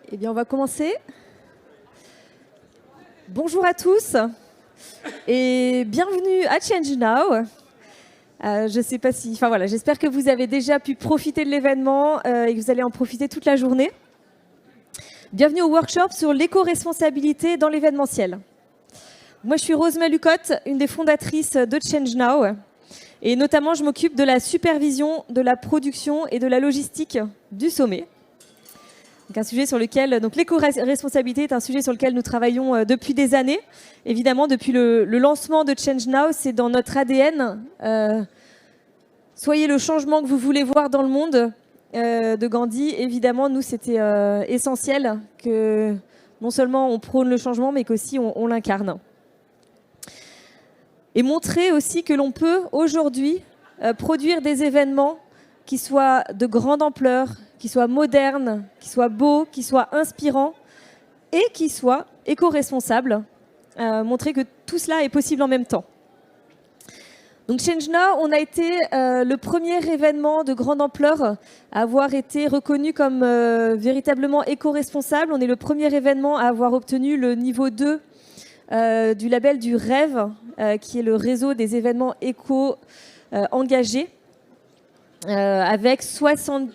Eh bien, on va commencer. Bonjour à tous et bienvenue à Change Now. Je sais pas si, enfin voilà, j'espère que vous avez déjà pu profiter de l'événement et que vous allez en profiter toute la journée. Bienvenue au workshop sur l'éco-responsabilité dans l'événementiel. Moi, je suis Rose Malucotte, une des fondatrices de Change Now. Et notamment, je m'occupe de la supervision de la production et de la logistique du sommet. Donc un sujet sur lequel, donc l'éco-responsabilité est un sujet sur lequel nous travaillons depuis des années. Évidemment, depuis le lancement de Change Now, c'est dans notre ADN. Soyez le changement que vous voulez voir dans le monde de Gandhi. Évidemment, nous, c'était essentiel que non seulement on prône le changement, mais qu'aussi on l'incarne. Et montrer aussi que l'on peut aujourd'hui produire des événements qui soient de grande ampleur, qui soient modernes, qui soient beaux, qui soient inspirants et qui soient éco-responsables. Montrer que tout cela est possible en même temps. Donc Change Now, on a été le premier événement de grande ampleur à avoir été reconnu comme véritablement éco-responsable. On est le premier événement à avoir obtenu le niveau 2 du label du Rêve, qui est le réseau des événements éco-engagés. Avec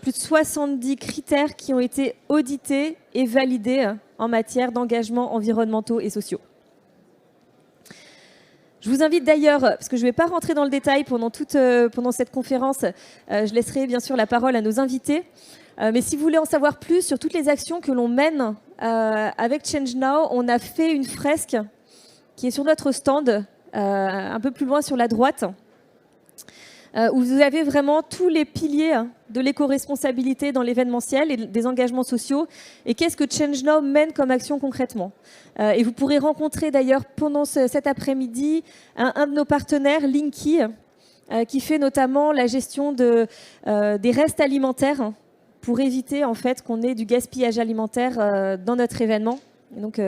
plus de 70 critères qui ont été audités et validés en matière d'engagement environnementaux et sociaux. Je vous invite d'ailleurs, parce que je ne vais pas rentrer dans le détail pendant cette conférence, je laisserai bien sûr la parole à nos invités. Mais si vous voulez en savoir plus sur toutes les actions que l'on mène avec Change Now, on a fait une fresque qui est sur notre stand, un peu plus loin sur la droite, où vous avez vraiment tous les piliers de l'éco-responsabilité dans l'événementiel et des engagements sociaux. Et qu'est-ce que Change Now mène comme action concrètement ? Et vous pourrez rencontrer d'ailleurs pendant cet après-midi un de nos partenaires, Linky, qui fait notamment la gestion des restes alimentaires pour éviter en fait qu'on ait du gaspillage alimentaire dans notre événement. Et donc,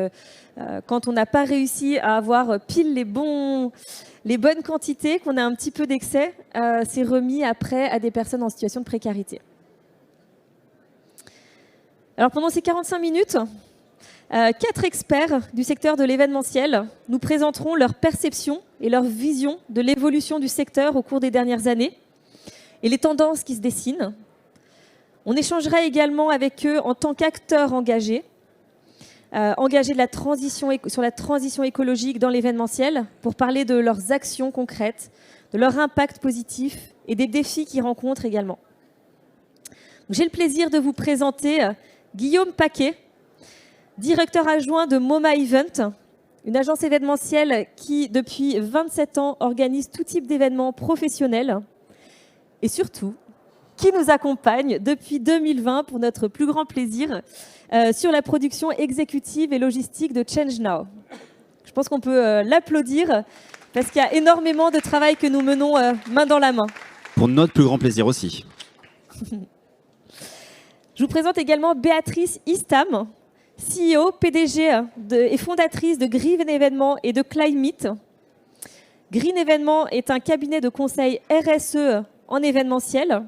quand on n'a pas réussi à avoir pile les bonnes quantités, qu'on a un petit peu d'excès, c'est remis après à des personnes en situation de précarité. Alors pendant ces 45 minutes, 4 experts du secteur de l'événementiel nous présenteront leur perception et leur vision de l'évolution du secteur au cours des dernières années et les tendances qui se dessinent. On échangera également avec eux en tant qu'acteurs engagés, engagés sur la transition écologique dans l'événementiel pour parler de leurs actions concrètes, de leur impact positif et des défis qu'ils rencontrent également. J'ai le plaisir de vous présenter Guillaume Paquet, directeur adjoint de MoMA Event, une agence événementielle qui, depuis 27 ans, organise tout type d'événements professionnels et surtout, qui nous accompagne depuis 2020 pour notre plus grand plaisir sur la production exécutive et logistique de Change Now. Je pense qu'on peut l'applaudir parce qu'il y a énormément de travail que nous menons main dans la main. Pour notre plus grand plaisir aussi. Je vous présente également Béatrice Istam, CEO, PDG et fondatrice de Green Événements et de Climate. Green Événements est un cabinet de conseil RSE en événementiel.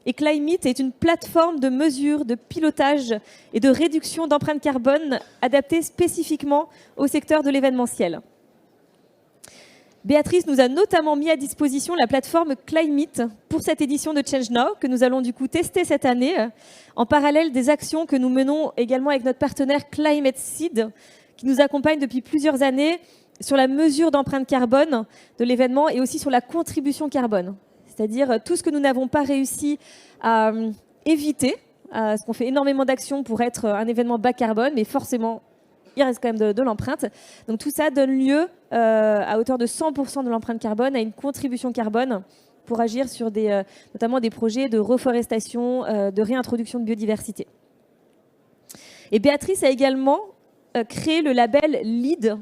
Et Climate est une plateforme de mesure, de pilotage et de réduction d'empreinte carbone adaptée spécifiquement au secteur de l'événementiel. Béatrice nous a notamment mis à disposition la plateforme Climate pour cette édition de Change Now que nous allons du coup tester cette année, en parallèle des actions que nous menons également avec notre partenaire Climate Seed, qui nous accompagne depuis plusieurs années sur la mesure d'empreinte carbone de l'événement et aussi sur la contribution carbone. C'est-à-dire tout ce que nous n'avons pas réussi à éviter, parce qu'on fait énormément d'actions pour être un événement bas carbone, mais forcément, il reste quand même de l'empreinte. Donc tout ça donne lieu, à hauteur de 100% de l'empreinte carbone, à une contribution carbone pour agir sur notamment des projets de reforestation, de réintroduction de biodiversité. Et Béatrice a également créé le label LEAD,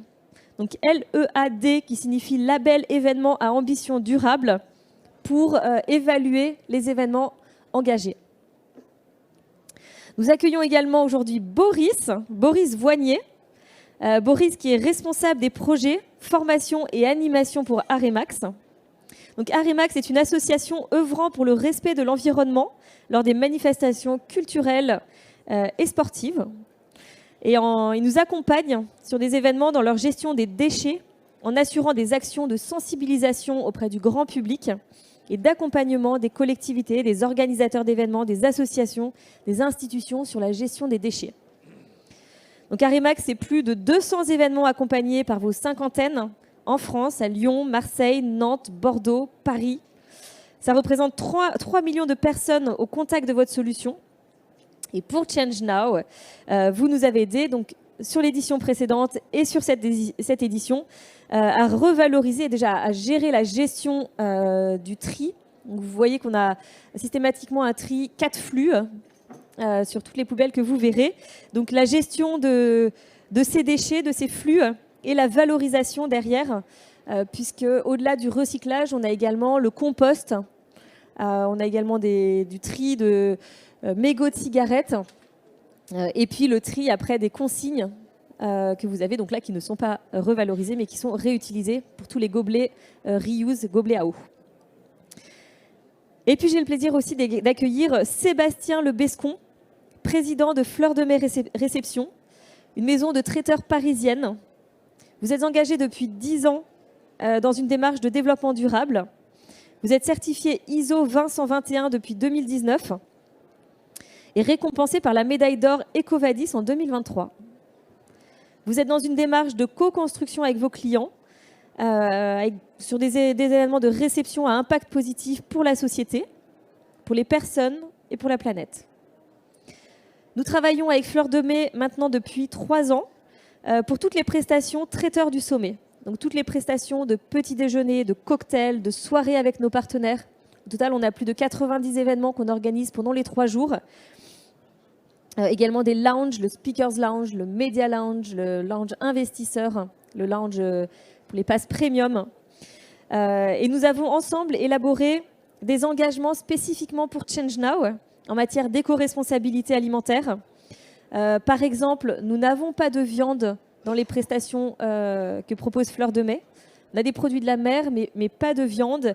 donc L-E-A-D, qui signifie Label Événement à ambition durable, pour évaluer les événements engagés. Nous accueillons également aujourd'hui Boris Voignier. Boris qui est responsable des projets, formation et animation pour Aremax. Donc Aremax est une association œuvrant pour le respect de l'environnement lors des manifestations culturelles et sportives. Et ils nous accompagnent sur des événements dans leur gestion des déchets, en assurant des actions de sensibilisation auprès du grand public et d'accompagnement des collectivités, des organisateurs d'événements, des associations, des institutions sur la gestion des déchets. Donc Arimax, c'est plus de 200 événements accompagnés par vos cinquantaines en France, à Lyon, Marseille, Nantes, Bordeaux, Paris. Ça représente 3 millions de personnes au contact de votre solution. Et pour Change Now, vous nous avez aidé donc, sur l'édition précédente et sur cette édition à revaloriser, déjà à gérer la gestion du tri. Donc, vous voyez qu'on a systématiquement un tri 4 flux sur toutes les poubelles que vous verrez. Donc la gestion de ces déchets, de ces flux et la valorisation derrière, puisque au-delà du recyclage, on a également le compost, on a également du tri de mégots de cigarettes, et puis le tri après des consignes que vous avez donc là qui ne sont pas revalorisées mais qui sont réutilisées pour tous les gobelets reuse, gobelets à eau. Et puis j'ai le plaisir aussi d'accueillir Sébastien Le Bescon, président de Fleur de Mai Réception, une maison de traiteurs parisienne. Vous êtes engagé depuis 10 ans dans une démarche de développement durable. Vous êtes certifié ISO 20121 depuis 2019 et récompensé par la médaille d'or EcoVadis en 2023. Vous êtes dans une démarche de co-construction avec vos clients sur des événements de réception à impact positif pour la société, pour les personnes et pour la planète. Nous travaillons avec Fleur de Mai maintenant depuis 3 ans pour toutes les prestations traiteurs du sommet. Donc toutes les prestations de petits déjeuners, de cocktails, de soirées avec nos partenaires. Au total, on a plus de 90 événements qu'on organise pendant les 3 jours. Également des lounges, le Speakers Lounge, le Media Lounge, le Lounge Investisseur, le Lounge pour les passes premium. Et nous avons ensemble élaboré des engagements spécifiquement pour Change Now en matière d'éco-responsabilité alimentaire. Par exemple, nous n'avons pas de viande dans les prestations que propose Fleur de Mai. On a des produits de la mer, mais pas de viande.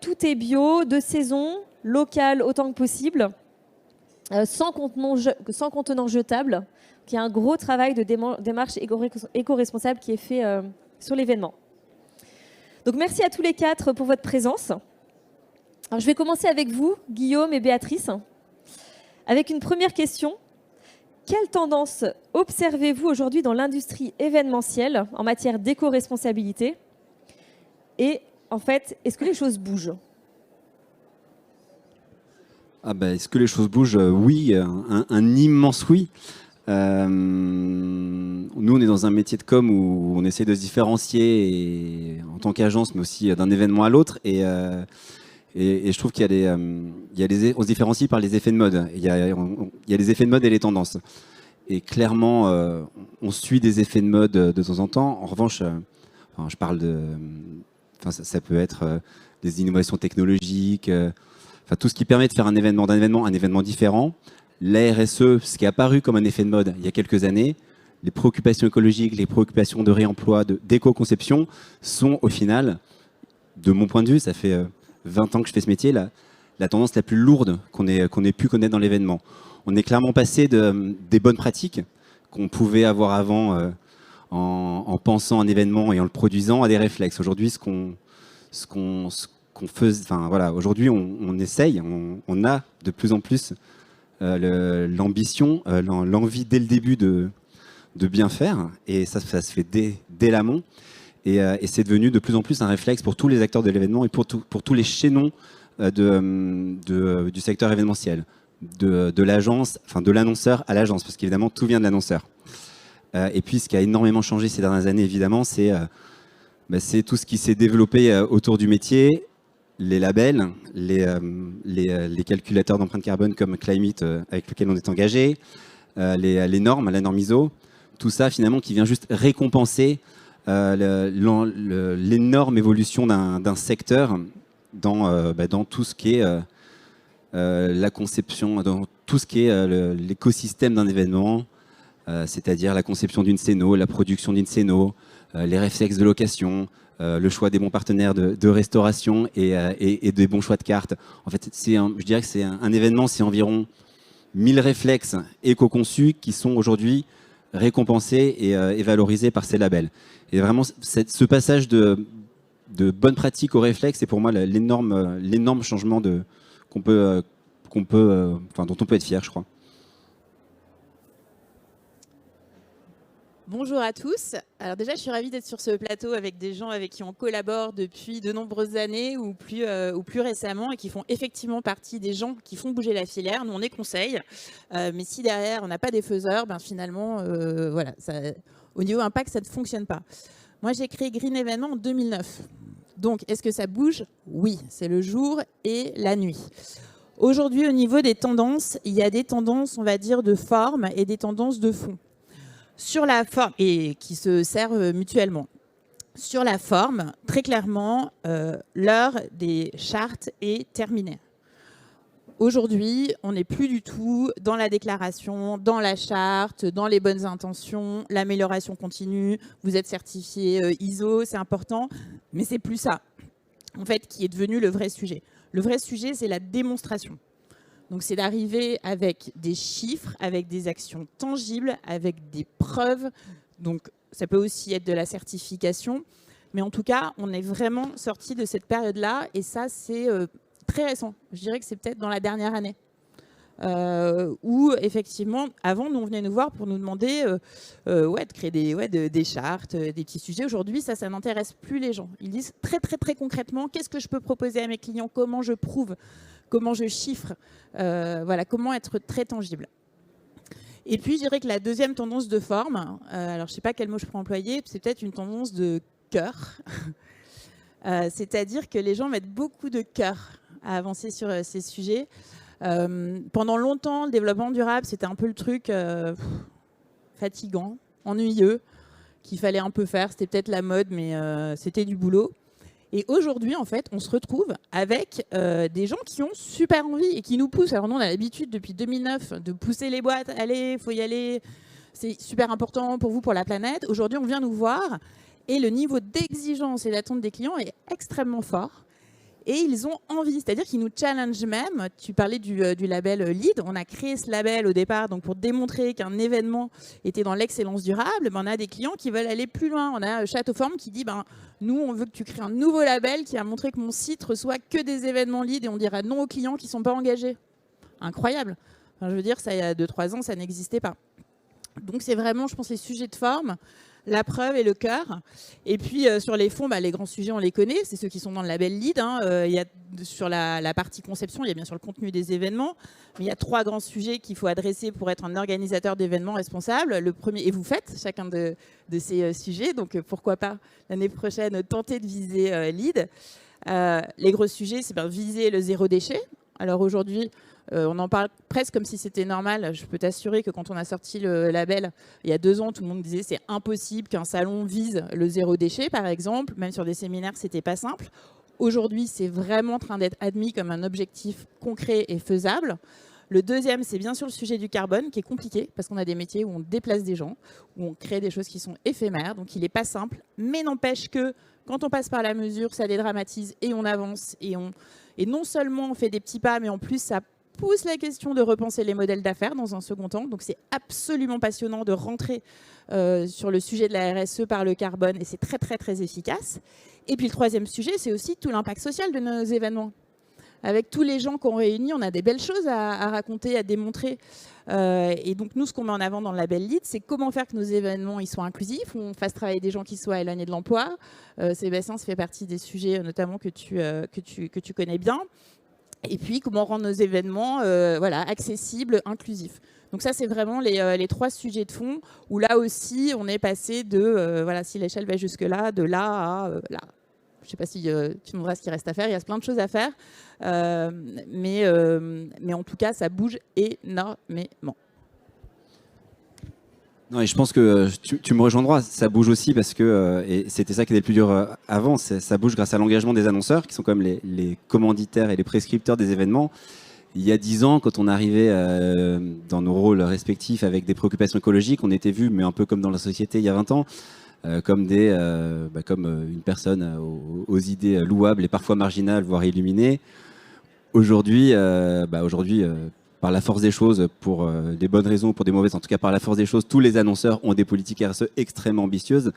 Tout est bio, de saison, local autant que possible. Sans contenant jetable, il y a un gros travail de démarche éco-responsable qui est fait sur l'événement. Donc merci à tous les 4 pour votre présence. Alors, je vais commencer avec vous, Guillaume et Béatrice, avec une première question. Quelle tendance observez-vous aujourd'hui dans l'industrie événementielle en matière d'éco-responsabilité? Et en fait, est-ce que les choses bougent? Est-ce que les choses bougent? Oui, un immense oui. Nous, on est dans un métier de com où on essaie de se différencier en tant qu'agence, mais aussi d'un événement à l'autre. Et je trouve qu'il y a on se différencie par les effets de mode. Il y a les effets de mode et les tendances. Et clairement, on suit des effets de mode de temps en temps. En revanche, je parle ça peut être des innovations technologiques. Tout ce qui permet de faire un événement différent. La RSE, ce qui est apparu comme un effet de mode il y a quelques années, les préoccupations écologiques, les préoccupations de réemploi, d'éco-conception sont au final, de mon point de vue, ça fait 20 ans que je fais ce métier, la tendance la plus lourde qu'on ait pu connaître dans l'événement. On est clairement passé des bonnes pratiques qu'on pouvait avoir avant en pensant un événement et en le produisant à des réflexes. Aujourd'hui, aujourd'hui, on essaye, on a de plus en plus l'ambition, l'envie dès le début de bien faire, et ça se fait dès l'amont, et c'est devenu de plus en plus un réflexe pour tous les acteurs de l'événement et pour tous les chaînons du secteur événementiel, de l'agence, de l'annonceur à l'agence, parce qu'évidemment tout vient de l'annonceur. Et puis ce qui a énormément changé ces dernières années, évidemment, c'est tout ce qui s'est développé autour du métier. Les labels, les calculateurs d'empreinte carbone comme Climate avec lequel on est engagé, les normes, la norme ISO, tout ça finalement qui vient juste récompenser l'énorme évolution d'un secteur dans tout ce qui est la conception, dans tout ce qui est l'écosystème d'un événement, c'est-à-dire la conception d'une scéno, la production d'une scéno, les réflexes de location, le choix des bons partenaires de restauration et des bons choix de cartes. En fait, je dirais que c'est un événement, c'est environ 1000 réflexes éco-conçus qui sont aujourd'hui récompensés et valorisés par ces labels. Et vraiment, ce passage de bonne pratique au réflexe, c'est pour moi l'énorme changement dont on peut être fier, je crois. Bonjour à tous. Alors déjà, je suis ravie d'être sur ce plateau avec des gens avec qui on collabore depuis de nombreuses années ou plus récemment et qui font effectivement partie des gens qui font bouger la filière. Nous, on est conseil, mais si derrière, on n'a pas des faiseurs, ben finalement, voilà, au niveau impact, ça ne fonctionne pas. Moi, j'ai créé Green Événements en 2009. Donc, est-ce que ça bouge? Oui, c'est le jour et la nuit. Aujourd'hui, au niveau des tendances, il y a des tendances, on va dire, de forme et des tendances de fond. Sur la forme, et qui se servent mutuellement. Sur la forme, très clairement, l'heure des chartes est terminée. Aujourd'hui, on n'est plus du tout dans la déclaration, dans la charte, dans les bonnes intentions, l'amélioration continue, vous êtes certifié ISO, c'est important, mais c'est plus ça, en fait, qui est devenu le vrai sujet. Le vrai sujet, c'est la démonstration. Donc, c'est d'arriver avec des chiffres, avec des actions tangibles, avec des preuves. Donc, ça peut aussi être de la certification. Mais en tout cas, on est vraiment sorti de cette période-là. Et ça, c'est très récent. Je dirais que c'est peut-être dans la dernière année. Où, effectivement, avant, nous, on venait nous voir pour nous demander de créer des chartes, des petits sujets. Aujourd'hui, ça n'intéresse plus les gens. Ils disent très, très, très concrètement, qu'est-ce que je peux proposer à mes clients? Comment je prouve? Comment je chiffre, voilà, comment être très tangible. Et puis, je dirais que la deuxième tendance de forme, alors je ne sais pas quel mot je peux employer, c'est peut-être une tendance de cœur. C'est-à-dire que les gens mettent beaucoup de cœur à avancer sur ces sujets. Pendant longtemps, le développement durable, c'était un peu le truc fatigant, ennuyeux, qu'il fallait un peu faire. C'était peut-être la mode, mais c'était du boulot. Et aujourd'hui, en fait, on se retrouve avec des gens qui ont super envie et qui nous poussent. Alors nous, on a l'habitude depuis 2009 de pousser les boîtes. Allez, il faut y aller. C'est super important pour vous, pour la planète. Aujourd'hui, on vient nous voir et le niveau d'exigence et d'attente des clients est extrêmement fort. Et ils ont envie, c'est-à-dire qu'ils nous challengent même. Tu parlais du label LEED. On a créé ce label au départ donc pour démontrer qu'un événement était dans l'excellence durable. On a des clients qui veulent aller plus loin. On a Châteauforme qui dit nous, on veut que tu crées un nouveau label qui a montré que mon site reçoit que des événements LEED et on dira non aux clients qui ne sont pas engagés. Incroyable. Enfin, je veux dire, ça, il y a 2-3 ans, ça n'existait pas. Donc, c'est vraiment, je pense, les sujets de forme, la preuve et le cœur. Et puis, sur les fonds, les grands sujets, on les connaît. C'est ceux qui sont dans le label LEED. Il y a, sur la partie conception, il y a bien sûr le contenu des événements. Mais il y a 3 grands sujets qu'il faut adresser pour être un organisateur d'événements responsable. Le premier, et vous faites chacun de ces sujets. Donc, pourquoi pas, l'année prochaine, tenter de viser LEED. Les gros sujets, c'est viser le zéro déchet. Alors, aujourd'hui, on en parle presque comme si c'était normal. Je peux t'assurer que quand on a sorti le label, il y a 2 ans, tout le monde disait c'est impossible qu'un salon vise le zéro déchet, par exemple. Même sur des séminaires, c'était pas simple. Aujourd'hui, c'est vraiment en train d'être admis comme un objectif concret et faisable. Le deuxième, c'est bien sûr le sujet du carbone, qui est compliqué, parce qu'on a des métiers où on déplace des gens, où on crée des choses qui sont éphémères. Donc, il n'est pas simple, mais n'empêche que quand on passe par la mesure, ça dédramatise et on avance. Et non seulement on fait des petits pas, mais en plus, ça pousse la question de repenser les modèles d'affaires dans un second temps. Donc, c'est absolument passionnant de rentrer sur le sujet de la RSE par le carbone et c'est très, très, très efficace. Et puis, le troisième sujet, c'est aussi tout l'impact social de nos événements. Avec tous les gens qu'on réunit, on a des belles choses à raconter, à démontrer. Et donc, nous, ce qu'on met en avant dans le label LEED, c'est comment faire que nos événements ils soient inclusifs, on fasse travailler des gens qui soient éloignés de l'emploi. Sébastien, ça fait partie des sujets notamment que tu connais bien. Et puis, comment rendre nos événements accessibles, inclusifs. Donc ça, c'est vraiment les 3 sujets de fond où là aussi, on est passé de, si l'échelle va jusque-là, de là à là. Je ne sais pas si tu me diras ce qu'il reste à faire. Il y a plein de choses à faire. Mais en tout cas, ça bouge énormément. Non, et je pense que tu me rejoindras, ça bouge aussi parce que, et c'était ça qui était le plus dur avant, ça bouge grâce à l'engagement des annonceurs qui sont comme les commanditaires et les prescripteurs des événements. Il y a 10 ans, quand on arrivait dans nos rôles respectifs avec des préoccupations écologiques, on était vus, mais un peu comme dans la société il y a 20 ans, comme une personne aux idées louables et parfois marginales, voire illuminées. Aujourd'hui, par la force des choses, pour des bonnes raisons ou pour des mauvaises, en tout cas par la force des choses, tous les annonceurs ont des politiques RSE extrêmement ambitieuses.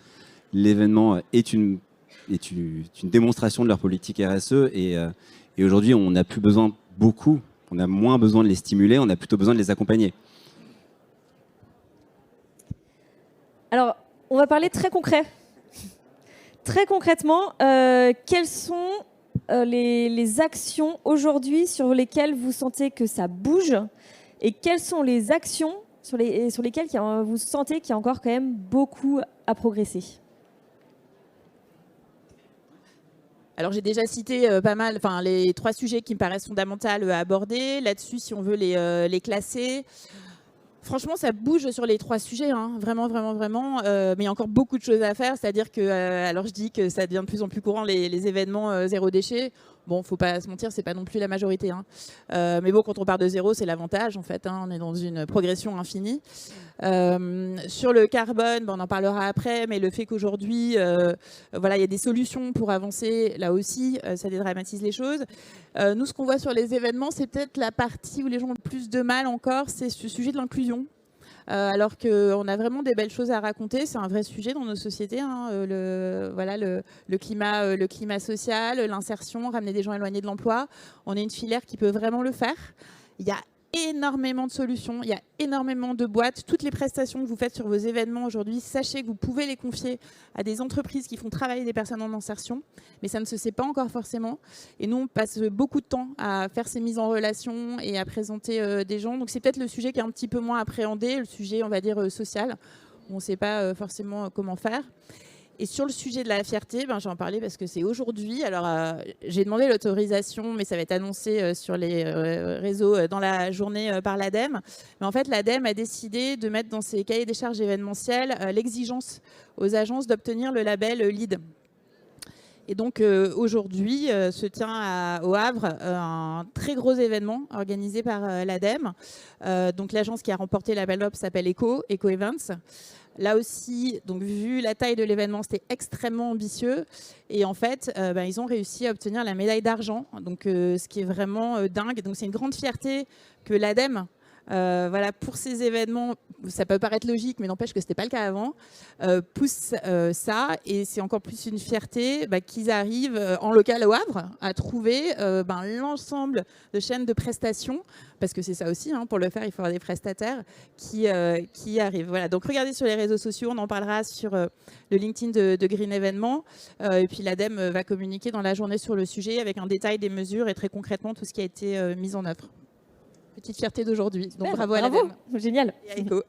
L'événement est une démonstration de leur politique RSE et aujourd'hui, on n'a plus besoin beaucoup, on a moins besoin de les stimuler, on a plutôt besoin de les accompagner. Alors, on va parler très concret. Très concrètement, quelles sont les actions aujourd'hui sur lesquelles vous sentez que ça bouge et quelles sont les actions sur lesquelles vous sentez qu'il y a encore quand même beaucoup à progresser? Alors j'ai déjà cité pas mal, les 3 sujets qui me paraissent fondamentaux à aborder. Là-dessus, si on veut les classer, franchement, ça bouge sur les 3 sujets, hein. Vraiment, vraiment, vraiment. Mais il y a encore beaucoup de choses à faire. C'est-à-dire que, alors je dis que ça devient de plus en plus courant les événements zéro déchet. Bon, faut pas se mentir, c'est pas non plus la majorité, hein. Mais bon, quand on part de zéro, c'est l'avantage en fait, hein. On est dans une progression infinie. Sur le carbone, on en parlera après, mais le fait qu'aujourd'hui, voilà, il y a des solutions pour avancer, là aussi, ça dédramatise les choses. Nous, ce qu'on voit sur les événements, c'est peut-être la partie où les gens ont le plus de mal encore, c'est ce sujet de l'inclusion. Alors qu'on a vraiment des belles choses à raconter, c'est un vrai sujet dans nos sociétés, hein, le climat social, l'insertion, ramener des gens éloignés de l'emploi. On est une filière qui peut vraiment le faire. Il y a énormément de solutions, il y a énormément de boîtes. Toutes les prestations que vous faites sur vos événements aujourd'hui, sachez que vous pouvez les confier à des entreprises qui font travailler des personnes en insertion, mais ça ne se sait pas encore forcément. Et nous, on passe beaucoup de temps à faire ces mises en relation et à présenter des gens. Donc c'est peut-être le sujet qui est un petit peu moins appréhendé, le sujet, on va dire, social. On ne sait pas forcément comment faire. Et sur le sujet de la fierté, j'en parlais parce que c'est aujourd'hui. Alors, j'ai demandé l'autorisation, mais ça va être annoncé sur les réseaux dans la journée par l'ADEME. Mais en fait, l'ADEME a décidé de mettre dans ses cahiers des charges événementiels l'exigence aux agences d'obtenir le label LEED. Et donc aujourd'hui se tient au Havre un très gros événement organisé par l'ADEME. Donc l'agence qui a remporté l'appel d'offres s'appelle Eco Events. Là aussi, donc, vu la taille de l'événement, c'était extrêmement ambitieux. Et en fait, ils ont réussi à obtenir la médaille d'argent, donc ce qui est vraiment dingue. Donc c'est une grande fierté que l'ADEME, voilà, pour ces événements, ça peut paraître logique, mais n'empêche que ce n'était pas le cas avant, pousse ça. Et c'est encore plus une fierté qu'ils arrivent en local au Havre à trouver l'ensemble de chaînes de prestations, parce que c'est ça aussi, hein, pour le faire, il faut avoir des prestataires qui arrivent. Voilà. Donc regardez sur les réseaux sociaux, on en parlera sur le LinkedIn de Green Événements. Et puis l'ADEME va communiquer dans la journée sur le sujet avec un détail des mesures et très concrètement tout ce qui a été mis en œuvre. Petite fierté d'aujourd'hui. Donc bravo à l'ADEME. Génial. Et à Eco.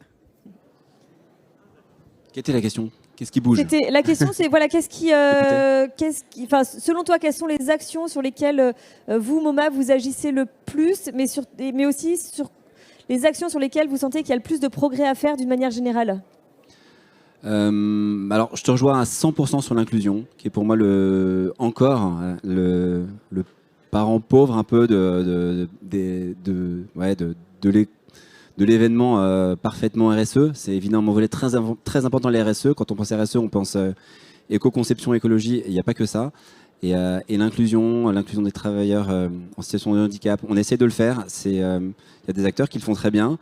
Quelle était la question? Qu'est-ce qui bouge? La question, c'est voilà, selon toi, quelles sont les actions sur lesquelles vous, MoMA, vous agissez le plus, mais aussi sur les actions sur lesquelles vous sentez qu'il y a le plus de progrès à faire d'une manière générale? Alors, je te rejoins à 100% sur l'inclusion, qui est pour moi le parent pauvre un peu de l'événement parfaitement RSE. C'est évidemment un volet très important de la RSE. Quand on pense RSE, on pense éco-conception, écologie. Il n'y a pas que ça. Et l'inclusion des travailleurs en situation de handicap, on essaie de le faire. Il y a des acteurs qui le font très bien.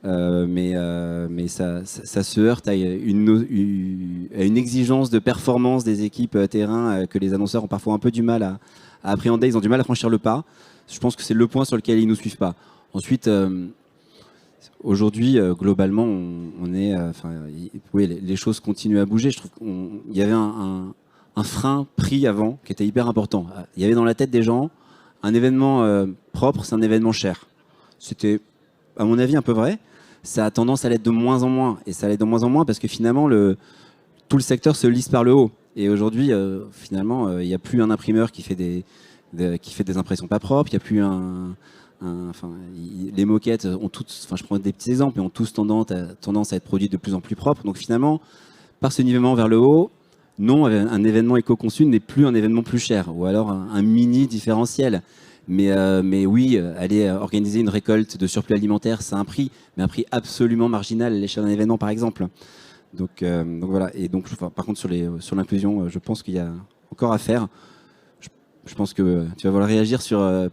Mais ça se heurte à une exigence de performance des équipes terrain que les annonceurs ont parfois un peu du mal à appréhender. Ils ont du mal à franchir le pas. Je pense que c'est le point sur lequel ils ne nous suivent pas. Ensuite, aujourd'hui, globalement, les choses continuent à bouger. Je trouve qu'il y avait un frein pris avant qui était hyper important. Il y avait dans la tête des gens un événement propre, c'est un événement cher. C'était, à mon avis, un peu vrai. Ça a tendance à l'être de moins en moins. Et ça l'est de moins en moins parce que finalement, tout le secteur se lisse par le haut. Et aujourd'hui, finalement, il n'y a plus un imprimeur qui fait des impressions pas propres. Il n'y a plus les moquettes ont toutes, je prends des petits exemples, mais ont tous tendance à être produites de plus en plus propres. Donc finalement, par ce nivellement vers le haut, non, un événement éco-conçu n'est plus un événement plus cher. Ou alors un mini différentiel. Mais oui, aller organiser une récolte de surplus alimentaire, c'est un prix, mais un prix absolument marginal à l'échelle d'un événement, par exemple. Donc voilà. Et donc, par contre, sur l'inclusion, je pense qu'il y a encore à faire. Je pense que tu vas vouloir réagir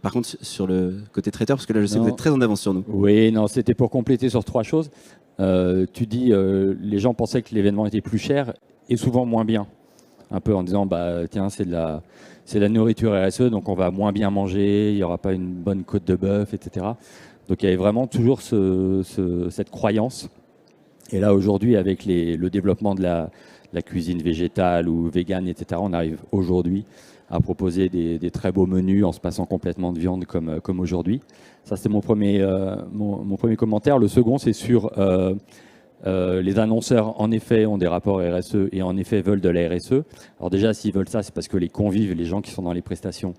par contre sur le côté traiteur, parce que là, je sais que vous êtes très en avance sur nous. Oui, non, c'était pour compléter sur 3 choses. Tu dis, les gens pensaient que l'événement était plus cher et souvent moins bien. Un peu en disant, bah, tiens, c'est de la nourriture RSE, donc on va moins bien manger, il n'y aura pas une bonne côte de bœuf, etc. Donc il y avait vraiment toujours cette croyance. Et là, aujourd'hui, avec le développement de la cuisine végétale ou végane, etc., on arrive aujourd'hui à proposer des très beaux menus en se passant complètement de viande comme aujourd'hui. Ça, c'est mon premier commentaire. Le second, c'est sur les annonceurs, en effet, ont des rapports RSE et en effet veulent de la RSE. Alors déjà, s'ils veulent ça, c'est parce que les convives, les gens qui sont dans les prestations,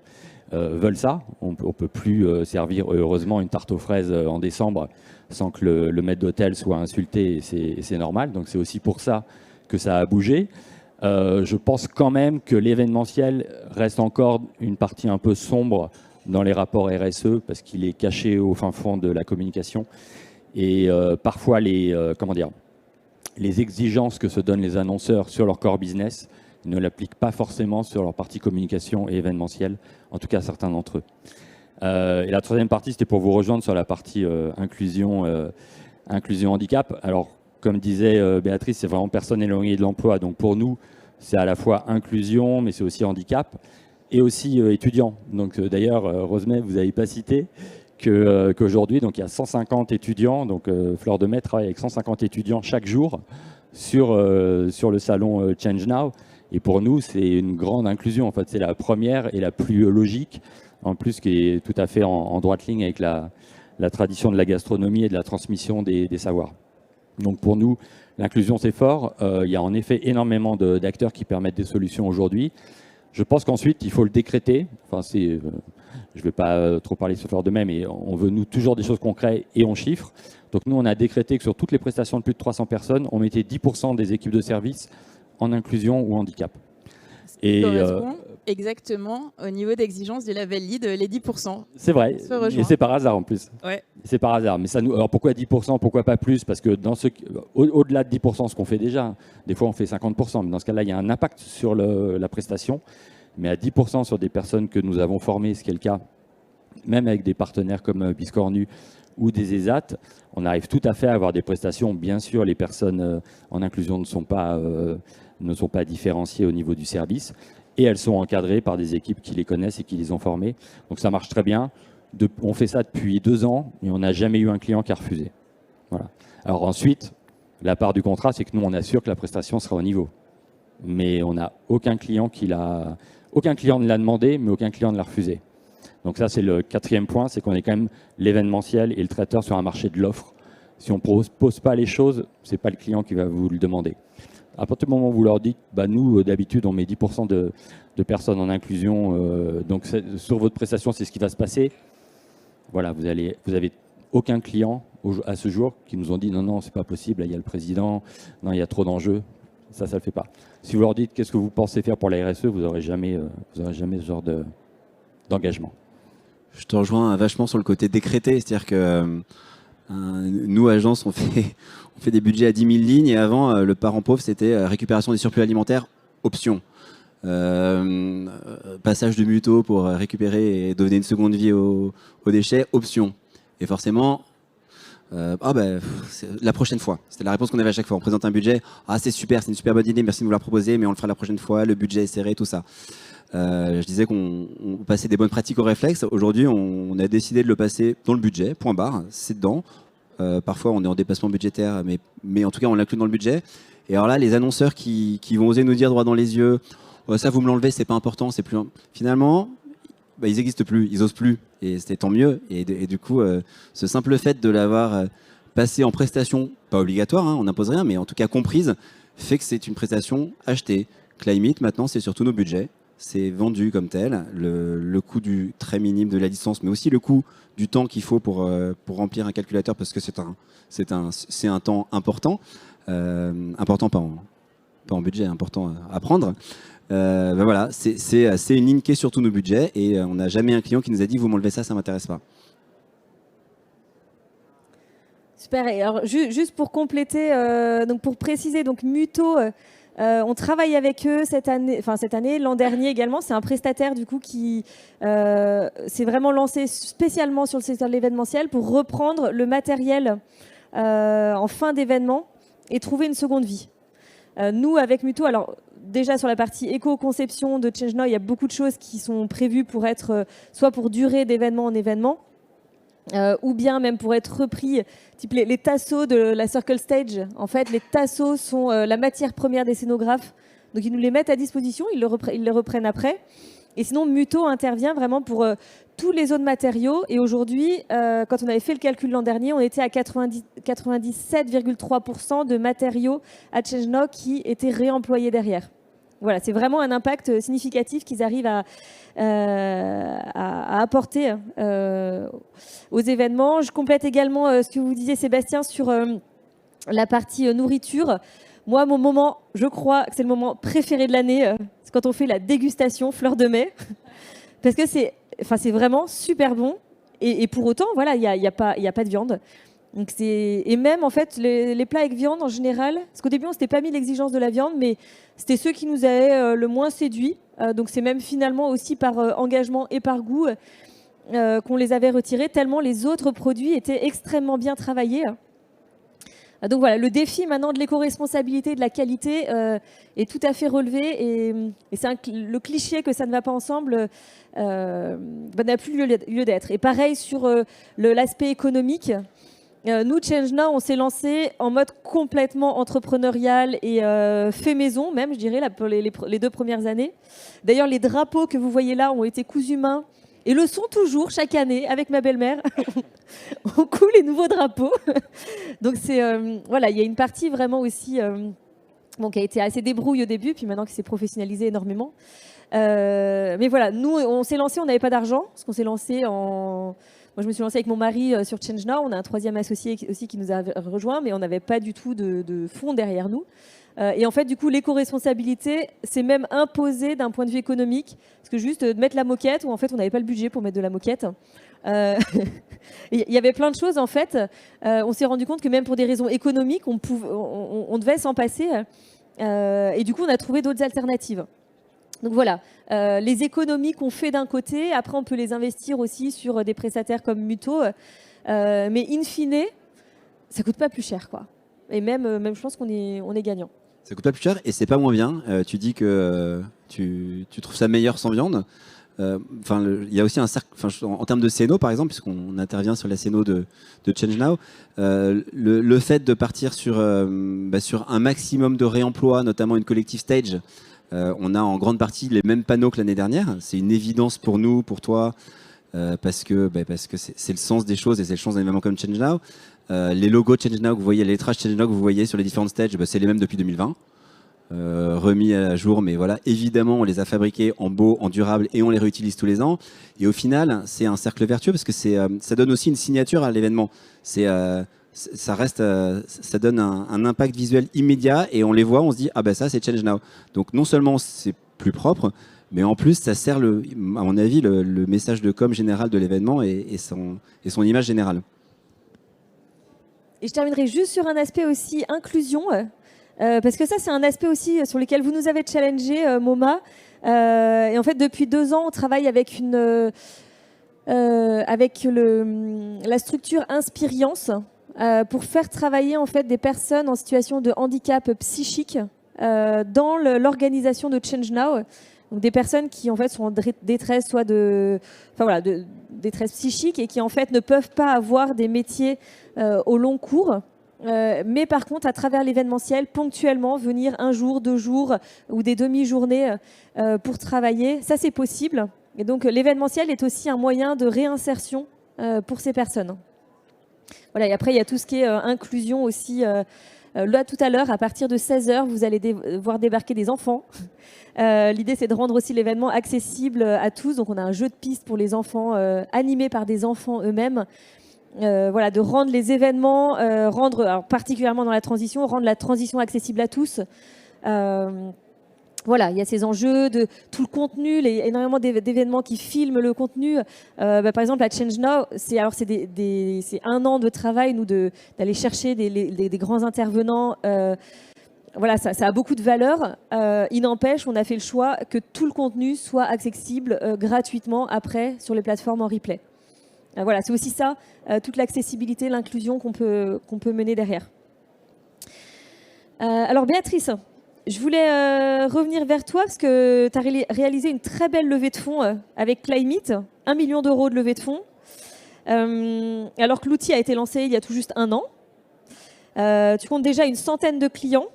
veulent ça. On ne peut plus servir, heureusement, une tarte aux fraises en décembre sans que le maître d'hôtel soit insulté, et c'est normal. Donc c'est aussi pour ça que ça a bougé. Je pense quand même que l'événementiel reste encore une partie un peu sombre dans les rapports RSE parce qu'il est caché au fin fond de la communication. Et parfois, les exigences que se donnent les annonceurs sur leur core business ne l'appliquent pas forcément sur leur partie communication et événementielle, en tout cas certains d'entre eux. Et la troisième partie, c'était pour vous rejoindre sur la partie inclusion handicap. Alors, comme disait Béatrice, c'est vraiment personne éloignée de l'emploi. Donc pour nous, c'est à la fois inclusion, mais c'est aussi handicap, et aussi étudiants. Donc d'ailleurs, Rosemay, vous n'avez pas cité qu'aujourd'hui, donc il y a 150 étudiants. Donc Fleur de Mai travaille avec 150 étudiants chaque jour sur le salon Change Now. Et pour nous, c'est une grande inclusion. En fait, c'est la première et la plus logique, en plus qui est tout à fait en droite ligne avec la tradition de la gastronomie et de la transmission des savoirs. Donc pour nous, l'inclusion c'est fort. Il y a en effet énormément d'acteurs qui permettent des solutions aujourd'hui. Je pense qu'ensuite, il faut le décréter. Enfin, je ne vais pas trop parler sur Fleur de Mai, mais on veut nous toujours des choses concrètes et on chiffre. Donc nous, on a décrété que sur toutes les prestations de plus de 300 personnes, on mettait 10% des équipes de service en inclusion ou handicap. Et correspond exactement au niveau d'exigence du label LEED, les 10%. C'est vrai, et c'est par hasard en plus. Ouais. C'est par hasard. Mais alors pourquoi 10%, pourquoi pas plus? Parce que au-delà de 10%, ce qu'on fait déjà, des fois on fait 50%, mais dans ce cas-là, il y a un impact sur la prestation. Mais à 10% sur des personnes que nous avons formées, ce qui est le cas, même avec des partenaires comme Biscornu ou des ESAT, on arrive tout à fait à avoir des prestations. Bien sûr, les personnes en inclusion ne sont pas différenciées au niveau du service. Et elles sont encadrées par des équipes qui les connaissent et qui les ont formées. Donc ça marche très bien. On fait ça depuis 2 ans et on n'a jamais eu un client qui a refusé. Voilà. Alors ensuite, la part du contrat, c'est que nous, on assure que la prestation sera au niveau. Mais on n'a aucun client ne l'a demandé, mais aucun client ne l'a refusé. Donc ça, c'est le 4e point, c'est qu'on est quand même l'événementiel et le traiteur sur un marché de l'offre. Si on ne pose pas les choses, ce n'est pas le client qui va vous le demander. À partir du moment où vous leur dites, bah nous, d'habitude, on met 10% de personnes en inclusion, donc sur votre prestation, c'est ce qui va se passer. Voilà, vous avez aucun client à ce jour qui nous ont dit non, c'est pas possible, là, il y a le président, non, il y a trop d'enjeux. Ça le fait pas. Si vous leur dites qu'est-ce que vous pensez faire pour la RSE, vous n'aurez jamais ce genre d'engagement. Je te rejoins vachement sur le côté décrété, c'est-à-dire que nous, agence, on fait des budgets à 10 000 lignes et avant, le parent pauvre, c'était récupération des surplus alimentaires, option. Passage de muto pour récupérer et donner une seconde vie aux déchets, option. Et forcément, la prochaine fois. C'était la réponse qu'on avait à chaque fois. On présente un budget, c'est super, c'est une super bonne idée, merci de nous la proposer, mais on le fera la prochaine fois, le budget est serré, tout ça. Je disais qu'on passait des bonnes pratiques au réflexe. Aujourd'hui, on a décidé de le passer dans le budget, point barre, c'est dedans. Parfois, on est en dépassement budgétaire, mais en tout cas, on l'inclut dans le budget. Et alors là, les annonceurs qui vont oser nous dire droit dans les yeux, ça, vous me l'enlevez, c'est pas important, c'est plus... Finalement, ils n'existent plus, ils osent plus, et c'est tant mieux. Et du coup, ce simple fait de l'avoir passé en prestation, pas obligatoire, on n'impose rien, mais en tout cas comprise, fait que c'est une prestation achetée. Climate, maintenant, c'est sur tous nos budgets. C'est vendu comme tel, le coût du très minime de la licence, mais aussi le coût du temps qu'il faut pour remplir un calculateur, parce que c'est un temps important, important pas en budget, important à prendre. Voilà, c'est une ligne qui est sur tous nos budgets et on n'a jamais un client qui nous a dit vous m'enlevez ça, ça m'intéresse pas. Super. Et alors, juste pour compléter, donc pour préciser, donc Muto, On travaille avec eux cette année, l'an dernier également. C'est un prestataire du coup qui s'est vraiment lancé spécialement sur le secteur de l'événementiel pour reprendre le matériel en fin d'événement et trouver une seconde vie. Nous, avec Muto, alors déjà sur la partie éco-conception de ChangeNow, il y a beaucoup de choses qui sont prévues pour être soit pour durer d'événement en événement, ou bien même pour être repris, type les tasseaux de la Circle Stage. En fait, les tasseaux sont la matière première des scénographes. Donc, ils nous les mettent à disposition, ils les reprennent après. Et sinon, Muto intervient vraiment pour tous les autres matériaux. Et aujourd'hui, quand on avait fait le calcul l'an dernier, on était à 97,3% de matériaux à ChangeNow qui étaient réemployés derrière. Voilà, c'est vraiment un impact significatif qu'ils arrivent à apporter aux événements. Je complète également ce que vous disiez, Sébastien, sur la partie nourriture. Moi, mon moment, je crois que c'est le moment préféré de l'année, c'est quand on fait la dégustation fleur de mai, parce que c'est vraiment super bon. Et pour autant, voilà, il y a pas de viande. Donc et même en fait les plats avec viande en général, parce qu'au début on s'était pas mis l'exigence de la viande, mais c'était ceux qui nous avaient le moins séduits. Donc c'est même finalement aussi par engagement et par goût qu'on les avait retirés, tellement les autres produits étaient extrêmement bien travaillés. Donc voilà, le défi maintenant de l'éco-responsabilité et de la qualité est tout à fait relevé, et c'est le cliché que ça ne va pas ensemble n'a plus lieu d'être. Et pareil sur l'aspect économique. Nous, ChangeNow, on s'est lancé en mode complètement entrepreneurial et fait maison, même, je dirais, là, pour les 2 premières années. D'ailleurs, les drapeaux que vous voyez là ont été cousus main et le sont toujours chaque année avec ma belle-mère. On coud les nouveaux drapeaux. Donc, voilà, il y a une partie vraiment aussi qui a été assez débrouille au début, puis maintenant qui s'est professionnalisée énormément. Mais voilà, nous, on s'est lancé, on n'avait pas d'argent, parce qu'on s'est lancé Moi, je me suis lancée avec mon mari sur ChangeNow. On a un 3e associé aussi qui nous a rejoint, mais on n'avait pas du tout de fonds derrière nous. Et en fait, du coup, l'éco-responsabilité s'est même imposée d'un point de vue économique. Parce que juste de mettre la moquette, où en fait, on n'avait pas le budget pour mettre de la moquette. Il y avait plein de choses, en fait. On s'est rendu compte que même pour des raisons économiques, on devait s'en passer. Et du coup, on a trouvé d'autres alternatives. Donc voilà, les économies qu'on fait d'un côté, après on peut les investir aussi sur des prestataires comme Muto, mais in fine, ça coûte pas plus cher, quoi. Et même je pense qu'on est gagnant. Ça coûte pas plus cher et c'est pas moins bien. Tu dis que tu trouves ça meilleur sans viande. Il y a aussi un cercle, en termes de scéno par exemple, puisqu'on intervient sur la scéno de ChangeNow, le fait de partir sur un maximum de réemploi, notamment une collective stage. On a en grande partie les mêmes panneaux que l'année dernière. C'est une évidence pour nous, pour toi, parce que c'est le sens des choses et c'est le sens d'un événement comme ChangeNow. Les logos ChangeNow que vous voyez, les lettrages ChangeNow que vous voyez sur les différentes stages, c'est les mêmes depuis 2020. Remis à jour, mais voilà, évidemment, on les a fabriqués en beau, en durable et on les réutilise tous les ans. Et au final, c'est un cercle vertueux parce que ça donne aussi une signature à l'événement. Ça donne un impact visuel immédiat et on les voit, on se dit ça c'est ChangeNow. Donc non seulement c'est plus propre, mais en plus ça sert à mon avis le message de com général de l'événement et son image générale. Et je terminerai juste sur un aspect aussi inclusion, parce que ça c'est un aspect aussi sur lequel vous nous avez challengé, MoMA. Et en fait depuis 2 ans on travaille avec la structure Inspirience. Pour faire travailler en fait des personnes en situation de handicap psychique dans l'organisation de ChangeNow. Donc des personnes qui en fait sont en détresse, soit de détresse psychique et qui en fait ne peuvent pas avoir des métiers au long cours. Mais par contre, à travers l'événementiel, ponctuellement venir 1 jour, 2 jours ou des demi-journées pour travailler, ça c'est possible. Et donc l'événementiel est aussi un moyen de réinsertion pour ces personnes. Voilà, et après, il y a tout ce qui est inclusion aussi. Là, tout à l'heure, à partir de 16h, vous allez voir débarquer des enfants. L'idée, c'est de rendre aussi l'événement accessible à tous. Donc, on a un jeu de pistes pour les enfants, animé par des enfants eux-mêmes. De rendre les événements, alors, particulièrement dans la transition, rendre la transition accessible à tous. Voilà, il y a ces enjeux de tout le contenu, énormément d'événements qui filment le contenu. Par exemple, à ChangeNow, c'est 1 an de travail, nous, d'aller chercher des grands intervenants voilà, ça a beaucoup de valeur. Il n'empêche, on a fait le choix que tout le contenu soit accessible gratuitement après sur les plateformes en replay. Voilà, c'est aussi ça, toute l'accessibilité, l'inclusion qu'on peut mener derrière. Alors Béatrice, je voulais revenir vers toi parce que tu as réalisé une très belle levée de fonds avec Climate, 1 million d'euros de levée de fonds, alors que l'outil a été lancé il y a tout juste 1 an. Tu comptes déjà une centaine de clients.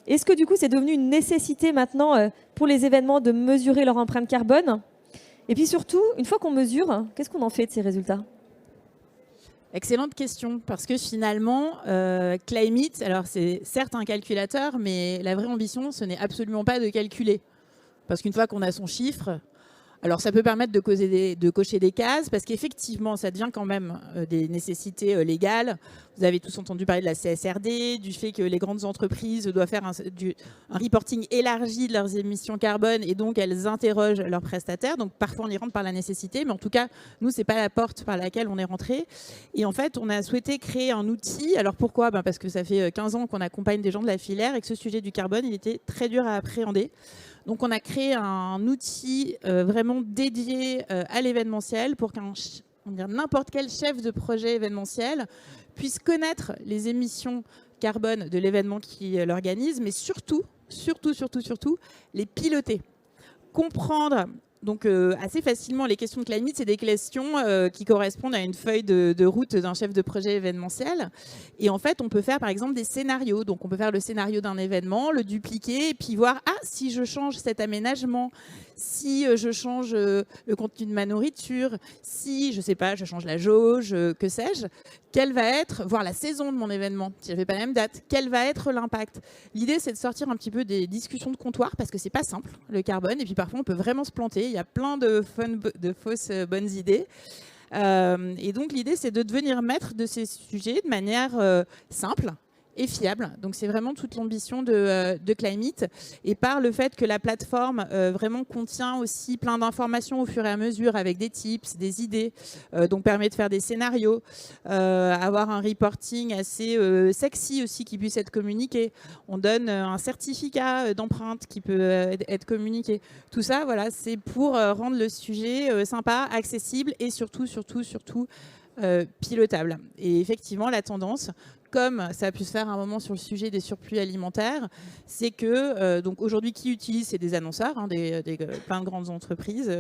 Est-ce que du coup c'est devenu une nécessité maintenant pour les événements de mesurer leur empreinte carbone? Et puis surtout, une fois qu'on mesure, qu'est-ce qu'on en fait de ces résultats? Excellente question, parce que finalement, Climate, alors c'est certes un calculateur, mais la vraie ambition, ce n'est absolument pas de calculer. Parce qu'une fois qu'on a son chiffre, alors ça peut permettre de cocher des cases, parce qu'effectivement, ça devient quand même des nécessités légales. Vous avez tous entendu parler de la CSRD, du fait que les grandes entreprises doivent faire un reporting élargi de leurs émissions carbone, et donc elles interrogent leurs prestataires. Donc parfois on y rentre par la nécessité, mais en tout cas, nous, ce n'est pas la porte par laquelle on est rentré. Et en fait, on a souhaité créer un outil. Alors pourquoi? Parce que ça fait 15 ans qu'on accompagne des gens de la filière et que ce sujet du carbone, il était très dur à appréhender. Donc, on a créé un outil vraiment dédié à l'événementiel pour qu'un n'importe quel chef de projet événementiel puisse connaître les émissions carbone de l'événement qui l'organise, mais surtout, les piloter. Comprendre donc assez facilement les questions de Climate, c'est des questions qui correspondent à une feuille de route d'un chef de projet événementiel. Et en fait, on peut faire par exemple des scénarios. Donc on peut faire le scénario d'un événement, le dupliquer et puis voir, ah, si je change cet aménagement, si je change le contenu de ma nourriture, si, je sais pas, je change la jauge, que sais-je, quelle va être, voire la saison de mon événement, si j'avais pas la même date, quel va être l'impact. L'idée, c'est de sortir un petit peu des discussions de comptoir, parce que c'est pas simple, le carbone, et puis parfois on peut vraiment se planter, il y a plein de fausses bonnes idées. Et donc l'idée, c'est de devenir maître de ces sujets de manière simple et fiable. Donc c'est vraiment toute l'ambition de Climate, et par le fait que la plateforme vraiment contient aussi plein d'informations au fur et à mesure avec des tips, des idées, donc permet de faire des scénarios, avoir un reporting assez sexy aussi qui puisse être communiqué. On donne un certificat d'empreinte qui peut être communiqué. Tout ça, voilà, c'est pour rendre le sujet sympa, accessible et surtout pilotable. Et effectivement, la tendance, comme ça a pu se faire à un moment sur le sujet des surplus alimentaires, c'est que donc aujourd'hui, qui utilise, c'est des annonceurs, hein, plein de grandes entreprises,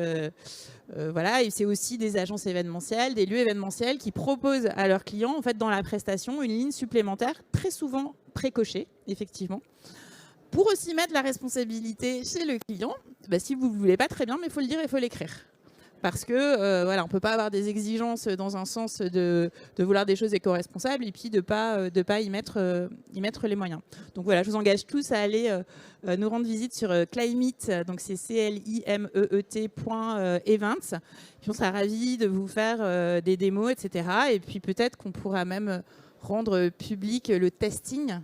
voilà, et c'est aussi des agences événementielles, des lieux événementiels qui proposent à leurs clients, en fait, dans la prestation, une ligne supplémentaire, très souvent précochée, effectivement, pour aussi mettre la responsabilité chez le client. Si vous ne voulez pas, très bien, mais il faut le dire et il faut l'écrire. Parce que voilà, on ne peut pas avoir des exigences dans un sens de vouloir des choses éco-responsables et puis de pas y mettre les moyens. Donc voilà, je vous engage tous à aller nous rendre visite sur Climate, donc c'est climeet.events. Puis on sera ravis de vous faire des démos, etc. Et puis peut-être qu'on pourra même rendre public le testing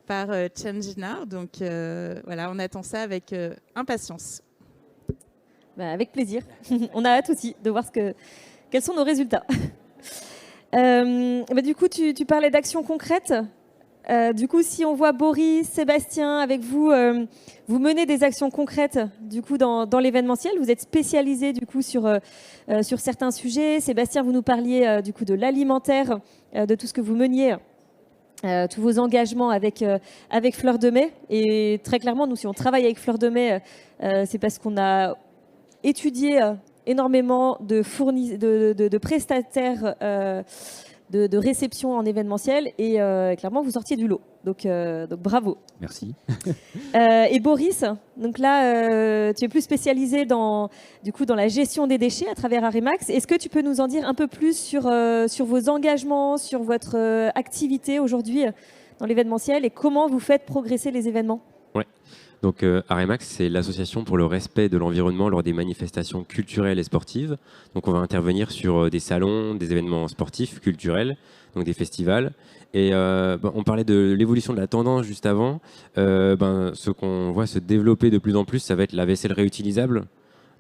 par ChangeNow. Donc voilà, on attend ça avec impatience. Avec plaisir. On a hâte aussi de voir quels sont nos résultats. Du coup, tu parlais d'actions concrètes. Du coup, si on voit Boris, Sébastien, avec vous, vous menez des actions concrètes du coup, dans l'événementiel. Vous êtes spécialisé du coup, sur certains sujets. Sébastien, vous nous parliez du coup, de l'alimentaire, de tout ce que vous meniez. Tous vos engagements avec Fleur de Mai. Et très clairement, nous, si on travaille avec Fleur de Mai, c'est parce qu'on a étudié énormément de prestataires de réception en événementiel et clairement vous sortiez du lot. Donc bravo. Merci. Et Boris, donc là tu es plus spécialisé dans la gestion des déchets à travers Arrimax. Est-ce que tu peux nous en dire un peu plus sur vos engagements, sur votre activité aujourd'hui dans l'événementiel et comment vous faites progresser les événements? Ouais. Donc Arrimax, c'est l'association pour le respect de l'environnement lors des manifestations culturelles et sportives. Donc on va intervenir sur des salons, des événements sportifs, culturels, donc des festivals. Et on parlait de l'évolution de la tendance juste avant. Ce qu'on voit se développer de plus en plus, ça va être la vaisselle réutilisable.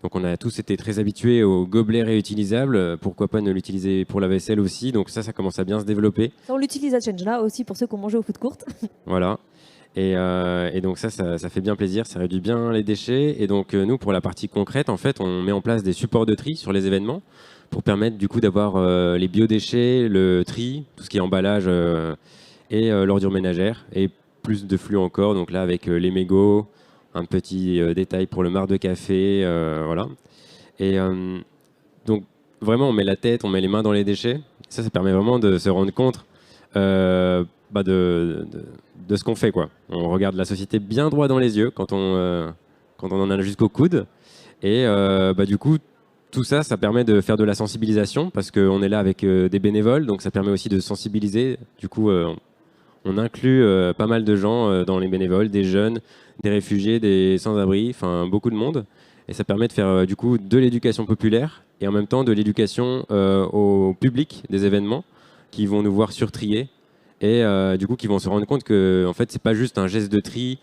Donc on a tous été très habitués aux gobelets réutilisables. Pourquoi pas ne l'utiliser pour la vaisselle aussi? Donc ça commence à bien se développer. On l'utilise à ChangeNow aussi pour ceux qui ont mangé aux food court. Voilà. Et donc ça fait bien plaisir, ça réduit bien les déchets. Et donc nous, pour la partie concrète, en fait, on met en place des supports de tri sur les événements pour permettre du coup d'avoir les biodéchets, le tri, tout ce qui est emballage et l'ordure ménagère, et plus de flux encore. Donc là, avec les mégots, un petit détail pour le marc de café, voilà. Et donc vraiment, on met la tête, on met les mains dans les déchets. Ça permet vraiment de se rendre compte de ce qu'on fait, quoi. On regarde la société bien droit dans les yeux quand on en a jusqu'au coude. Et du coup, tout ça, ça permet de faire de la sensibilisation parce qu'on est là avec des bénévoles, donc ça permet aussi de sensibiliser. Du coup, on inclut pas mal de gens dans les bénévoles, des jeunes, des réfugiés, des sans-abri, enfin beaucoup de monde. Et ça permet de faire du coup de l'éducation populaire et en même temps de l'éducation au public des événements qui vont nous voir surtrier et du coup qui vont se rendre compte que en fait c'est pas juste un geste de tri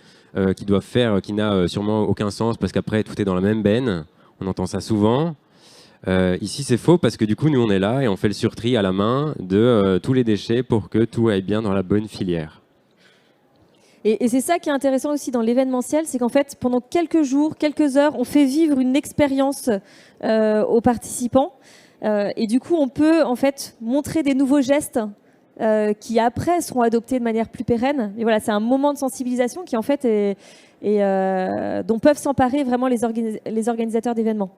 qu'ils doivent faire qui n'a sûrement aucun sens parce qu'après tout est dans la même benne. On entend ça souvent. Ici c'est faux parce que du coup nous on est là et on fait le surtri à la main de tous les déchets pour que tout aille bien dans la bonne filière. Et c'est ça qui est intéressant aussi dans l'événementiel, c'est qu'en fait, pendant quelques jours, quelques heures, on fait vivre une expérience aux participants. Et du coup, on peut en fait montrer des nouveaux gestes qui après seront adoptés de manière plus pérenne. Et voilà, c'est un moment de sensibilisation qui en fait dont peuvent s'emparer vraiment les organisateurs d'événements.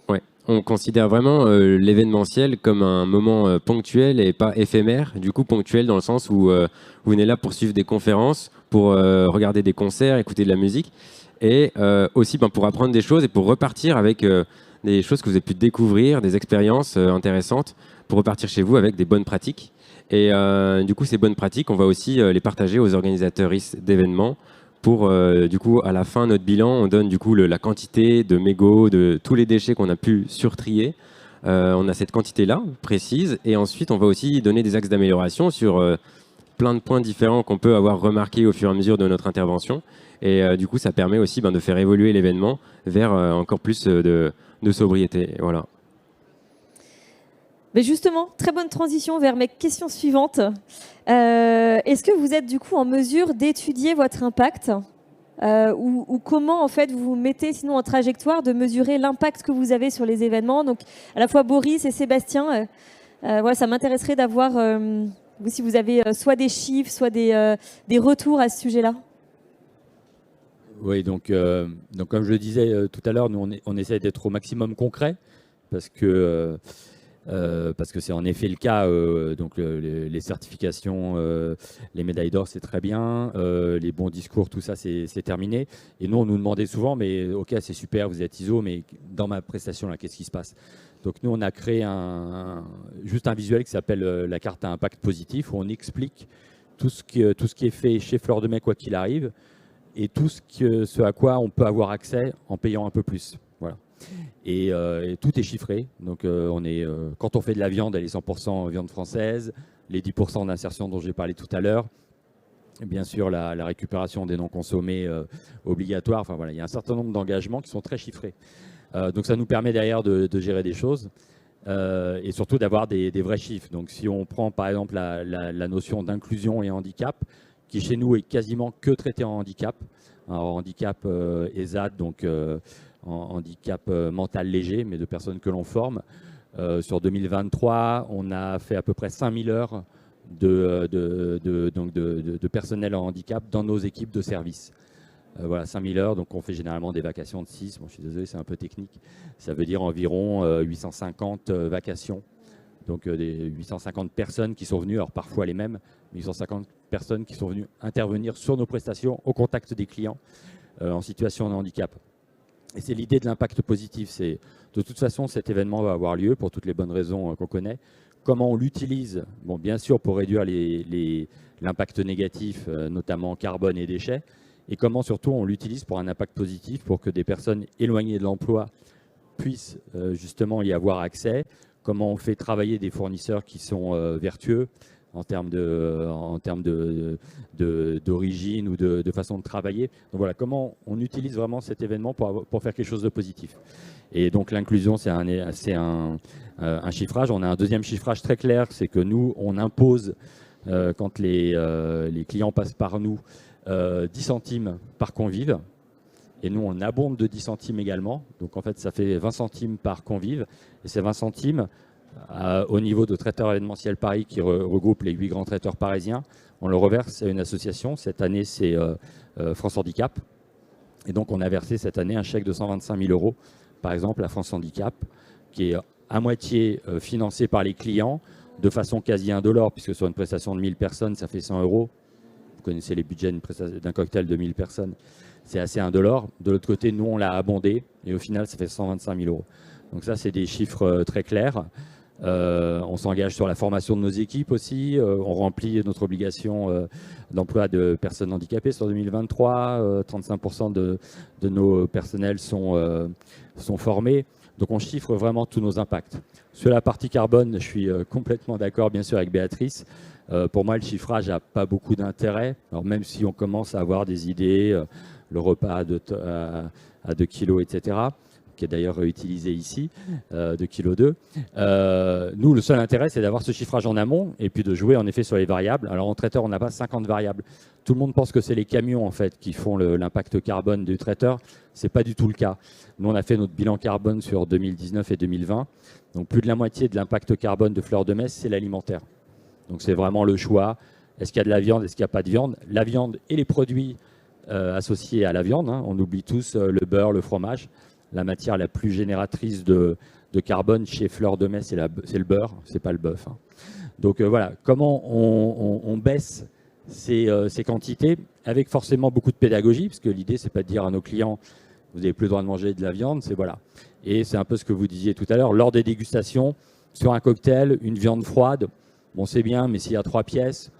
Ouais, on considère vraiment l'événementiel comme un moment ponctuel et pas éphémère. Du coup, ponctuel dans le sens où vous venez là pour suivre des conférences, pour regarder des concerts, écouter de la musique, et aussi pour apprendre des choses et pour repartir avec des choses que vous avez pu découvrir, des expériences intéressantes, pour repartir chez vous avec des bonnes pratiques. Et du coup, ces bonnes pratiques, on va aussi les partager aux organisateurs d'événements. Pour, du coup, à la fin, notre bilan, on donne du coup la quantité de mégots, de tous les déchets qu'on a pu surtrier. On a cette quantité-là, précise. Et ensuite, on va aussi donner des axes d'amélioration sur plein de points différents qu'on peut avoir remarqués au fur et à mesure de notre intervention. Et du coup, ça permet aussi de faire évoluer l'événement vers encore plus de sobriété. Voilà. Mais justement, très bonne transition vers mes questions suivantes. Est-ce que vous êtes du coup en mesure d'étudier votre impact ou comment en fait vous vous mettez sinon en trajectoire de mesurer l'impact que vous avez sur les événements? Donc à la fois Boris et Sébastien, voilà, ça m'intéresserait d'avoir si vous avez soit des chiffres, soit des retours à ce sujet-là. Oui, donc comme je le disais tout à l'heure, nous on essaie d'être au maximum concret parce que c'est en effet le cas. Donc les certifications, les médailles d'or, c'est très bien. Les bons discours, tout ça, c'est terminé. Et nous, on nous demandait souvent, mais ok, c'est super, vous êtes ISO, mais dans ma prestation, là, qu'est-ce qui se passe? Donc nous, on a créé juste un visuel qui s'appelle la carte à impact positif, où on explique tout ce qui est fait chez Fleur de Mai, quoi qu'il arrive, et tout ce à quoi on peut avoir accès en payant un peu plus. Voilà. Et tout est chiffré. Donc, quand on fait de la viande, elle est 100% viande française. Les 10% d'insertion dont j'ai parlé tout à l'heure. Bien sûr, la récupération des non consommés obligatoire. Enfin, voilà, il y a un certain nombre d'engagements qui sont très chiffrés. Donc, ça nous permet derrière de gérer des choses et surtout d'avoir des vrais chiffres. Donc, si on prend par exemple la notion d'inclusion et handicap, qui chez nous est quasiment que traité en handicap. Alors, handicap ESAT, donc handicap mental léger, mais de personnes que l'on forme. Sur 2023, on a fait à peu près 5000 heures de personnel en handicap dans nos équipes de service. Voilà, 5000 heures, donc on fait généralement des vacations de 6. Bon, je suis désolé, c'est un peu technique. Ça veut dire environ 850 vacations. Donc des 850 personnes qui sont venues, alors parfois les mêmes, 850 personnes qui sont venues intervenir sur nos prestations au contact des clients en situation de handicap. Et c'est l'idée de l'impact positif. C'est de toute façon, cet événement va avoir lieu pour toutes les bonnes raisons qu'on connaît. Comment on l'utilise? Bon, bien sûr, pour réduire l'impact négatif, notamment carbone et déchets. Et comment surtout on l'utilise pour un impact positif, pour que des personnes éloignées de l'emploi puissent justement y avoir accès. Comment on fait travailler des fournisseurs qui sont vertueux en termes d'origine ou de façon de travailler. Donc voilà, comment on utilise vraiment cet événement pour faire quelque chose de positif. Et donc l'inclusion, c'est un chiffrage. On a un deuxième chiffrage très clair, c'est que nous, on impose quand les clients passent par nous, 10 centimes par convive. Et nous, on abonde de 10 centimes également. Donc, en fait, ça fait 20 centimes par convive. Et ces 20 centimes, au niveau de Traiteurs Événementiels Paris, qui regroupe les 8 grands traiteurs parisiens, on le reverse à une association. Cette année, c'est France Handicap. Et donc, on a versé cette année un chèque de 125 000 €, par exemple, à France Handicap, qui est à moitié financé par les clients, de façon quasi indolore, puisque sur une prestation de 1000 personnes, ça fait 100 €. Vous connaissez les budgets d'un cocktail de 1000 personnes. C'est assez indolore. De l'autre côté, nous, on l'a abondé et au final, ça fait 125 000 €. Donc ça, c'est des chiffres très clairs. On s'engage sur la formation de nos équipes aussi. On remplit notre obligation d'emploi de personnes handicapées sur 2023. 35% de nos personnels sont formés. Donc on chiffre vraiment tous nos impacts. Sur la partie carbone, je suis complètement d'accord, bien sûr, avec Béatrice. Pour moi, le chiffrage n'a pas beaucoup d'intérêt. Alors même si on commence à avoir des idées, le repas à 2 kilos, etc., qui est d'ailleurs utilisé ici, 2,2 kg. Nous, le seul intérêt, c'est d'avoir ce chiffrage en amont et puis de jouer en effet sur les variables. Alors en traiteur, on n'a pas 50 variables. Tout le monde pense que c'est les camions en fait qui font l'impact carbone du traiteur. Ce n'est pas du tout le cas. Nous, on a fait notre bilan carbone sur 2019 et 2020. Donc plus de la moitié de l'impact carbone de Fleur de Metz, c'est l'alimentaire. Donc c'est vraiment le choix. Est-ce qu'il y a de la viande, est-ce qu'il n'y a pas de viande? La viande et les produits associés à la viande. Hein. On oublie tous le beurre, le fromage. La matière la plus génératrice de carbone chez Fleur de Metz, c'est le beurre, c'est pas le bœuf. Hein. Donc voilà, comment on baisse ces quantités avec forcément beaucoup de pédagogie, parce que l'idée, c'est pas de dire à nos clients, vous n'avez plus le droit de manger de la viande, c'est voilà. Et c'est un peu ce que vous disiez tout à l'heure, lors des dégustations, sur un cocktail, une viande froide, bon c'est bien, mais s'il y a 3 pièces,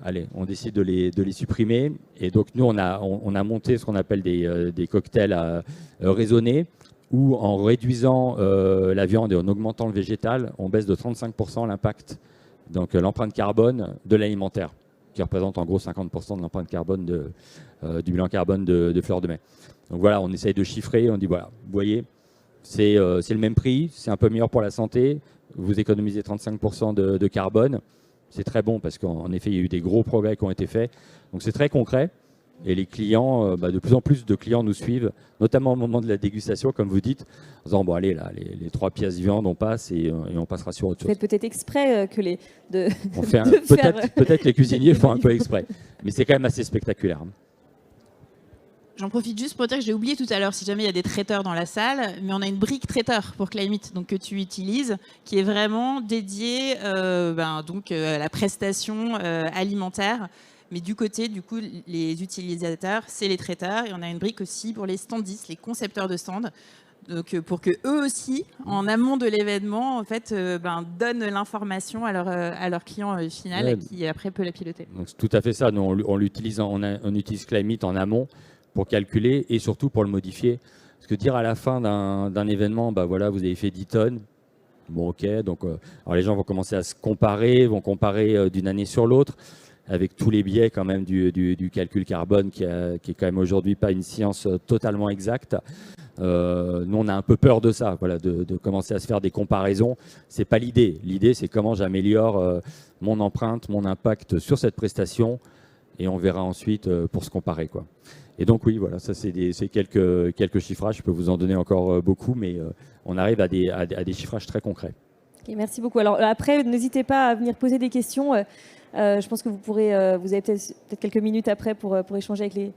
allez, on décide de les supprimer. Et donc, nous, on a monté ce qu'on appelle des cocktails raisonnés, où en réduisant la viande et en augmentant le végétal, on baisse de 35% l'impact, donc l'empreinte carbone de l'alimentaire, qui représente en gros 50% de l'empreinte carbone du bilan carbone de Fleur de Metz. Donc voilà, on essaye de chiffrer, on dit voilà, vous voyez, c'est le même prix, c'est un peu meilleur pour la santé, vous économisez 35% de carbone. C'est très bon parce qu'en effet, il y a eu des gros progrès qui ont été faits. Donc, c'est très concret. Et les clients, de plus en plus de clients nous suivent, notamment au moment de la dégustation, comme vous dites, en disant, bon, allez, là, les 3 pièces de viande, on passe et on passera sur autre chose. Faites peut-être exprès que les... Peut-être les cuisiniers font un peu exprès. Mais c'est quand même assez spectaculaire. J'en profite juste pour dire que j'ai oublié tout à l'heure, si jamais il y a des traiteurs dans la salle, mais on a une brique traiteur pour Climate, donc que tu utilises, qui est vraiment dédiée à la prestation alimentaire. Mais du côté, du coup, les utilisateurs, c'est les traiteurs. Et on a une brique aussi pour les standistes, les concepteurs de stands. Donc, pour que eux aussi, en amont de l'événement, en fait, donnent l'information à leur client final, qui après peut la piloter. Donc, c'est tout à fait ça. Nous, on utilise Climate en amont pour calculer et surtout pour le modifier. Parce que dire à la fin d'un événement, voilà, vous avez fait 10 tonnes, bon ok, donc alors les gens vont commencer à se comparer, vont comparer d'une année sur l'autre, avec tous les biais quand même du calcul carbone qui est quand même aujourd'hui pas une science totalement exacte. Nous, on a un peu peur de ça, voilà, de commencer à se faire des comparaisons. C'est pas l'idée. L'idée, c'est comment j'améliore mon empreinte, mon impact sur cette prestation, et on verra ensuite pour se comparer, quoi. Et donc oui, voilà, ça c'est quelques chiffrages. Je peux vous en donner encore beaucoup, mais on arrive à des chiffrages très concrets. Okay, merci beaucoup. Alors après, n'hésitez pas à venir poser des questions. Je pense que vous avez peut-être quelques minutes après pour échanger avec les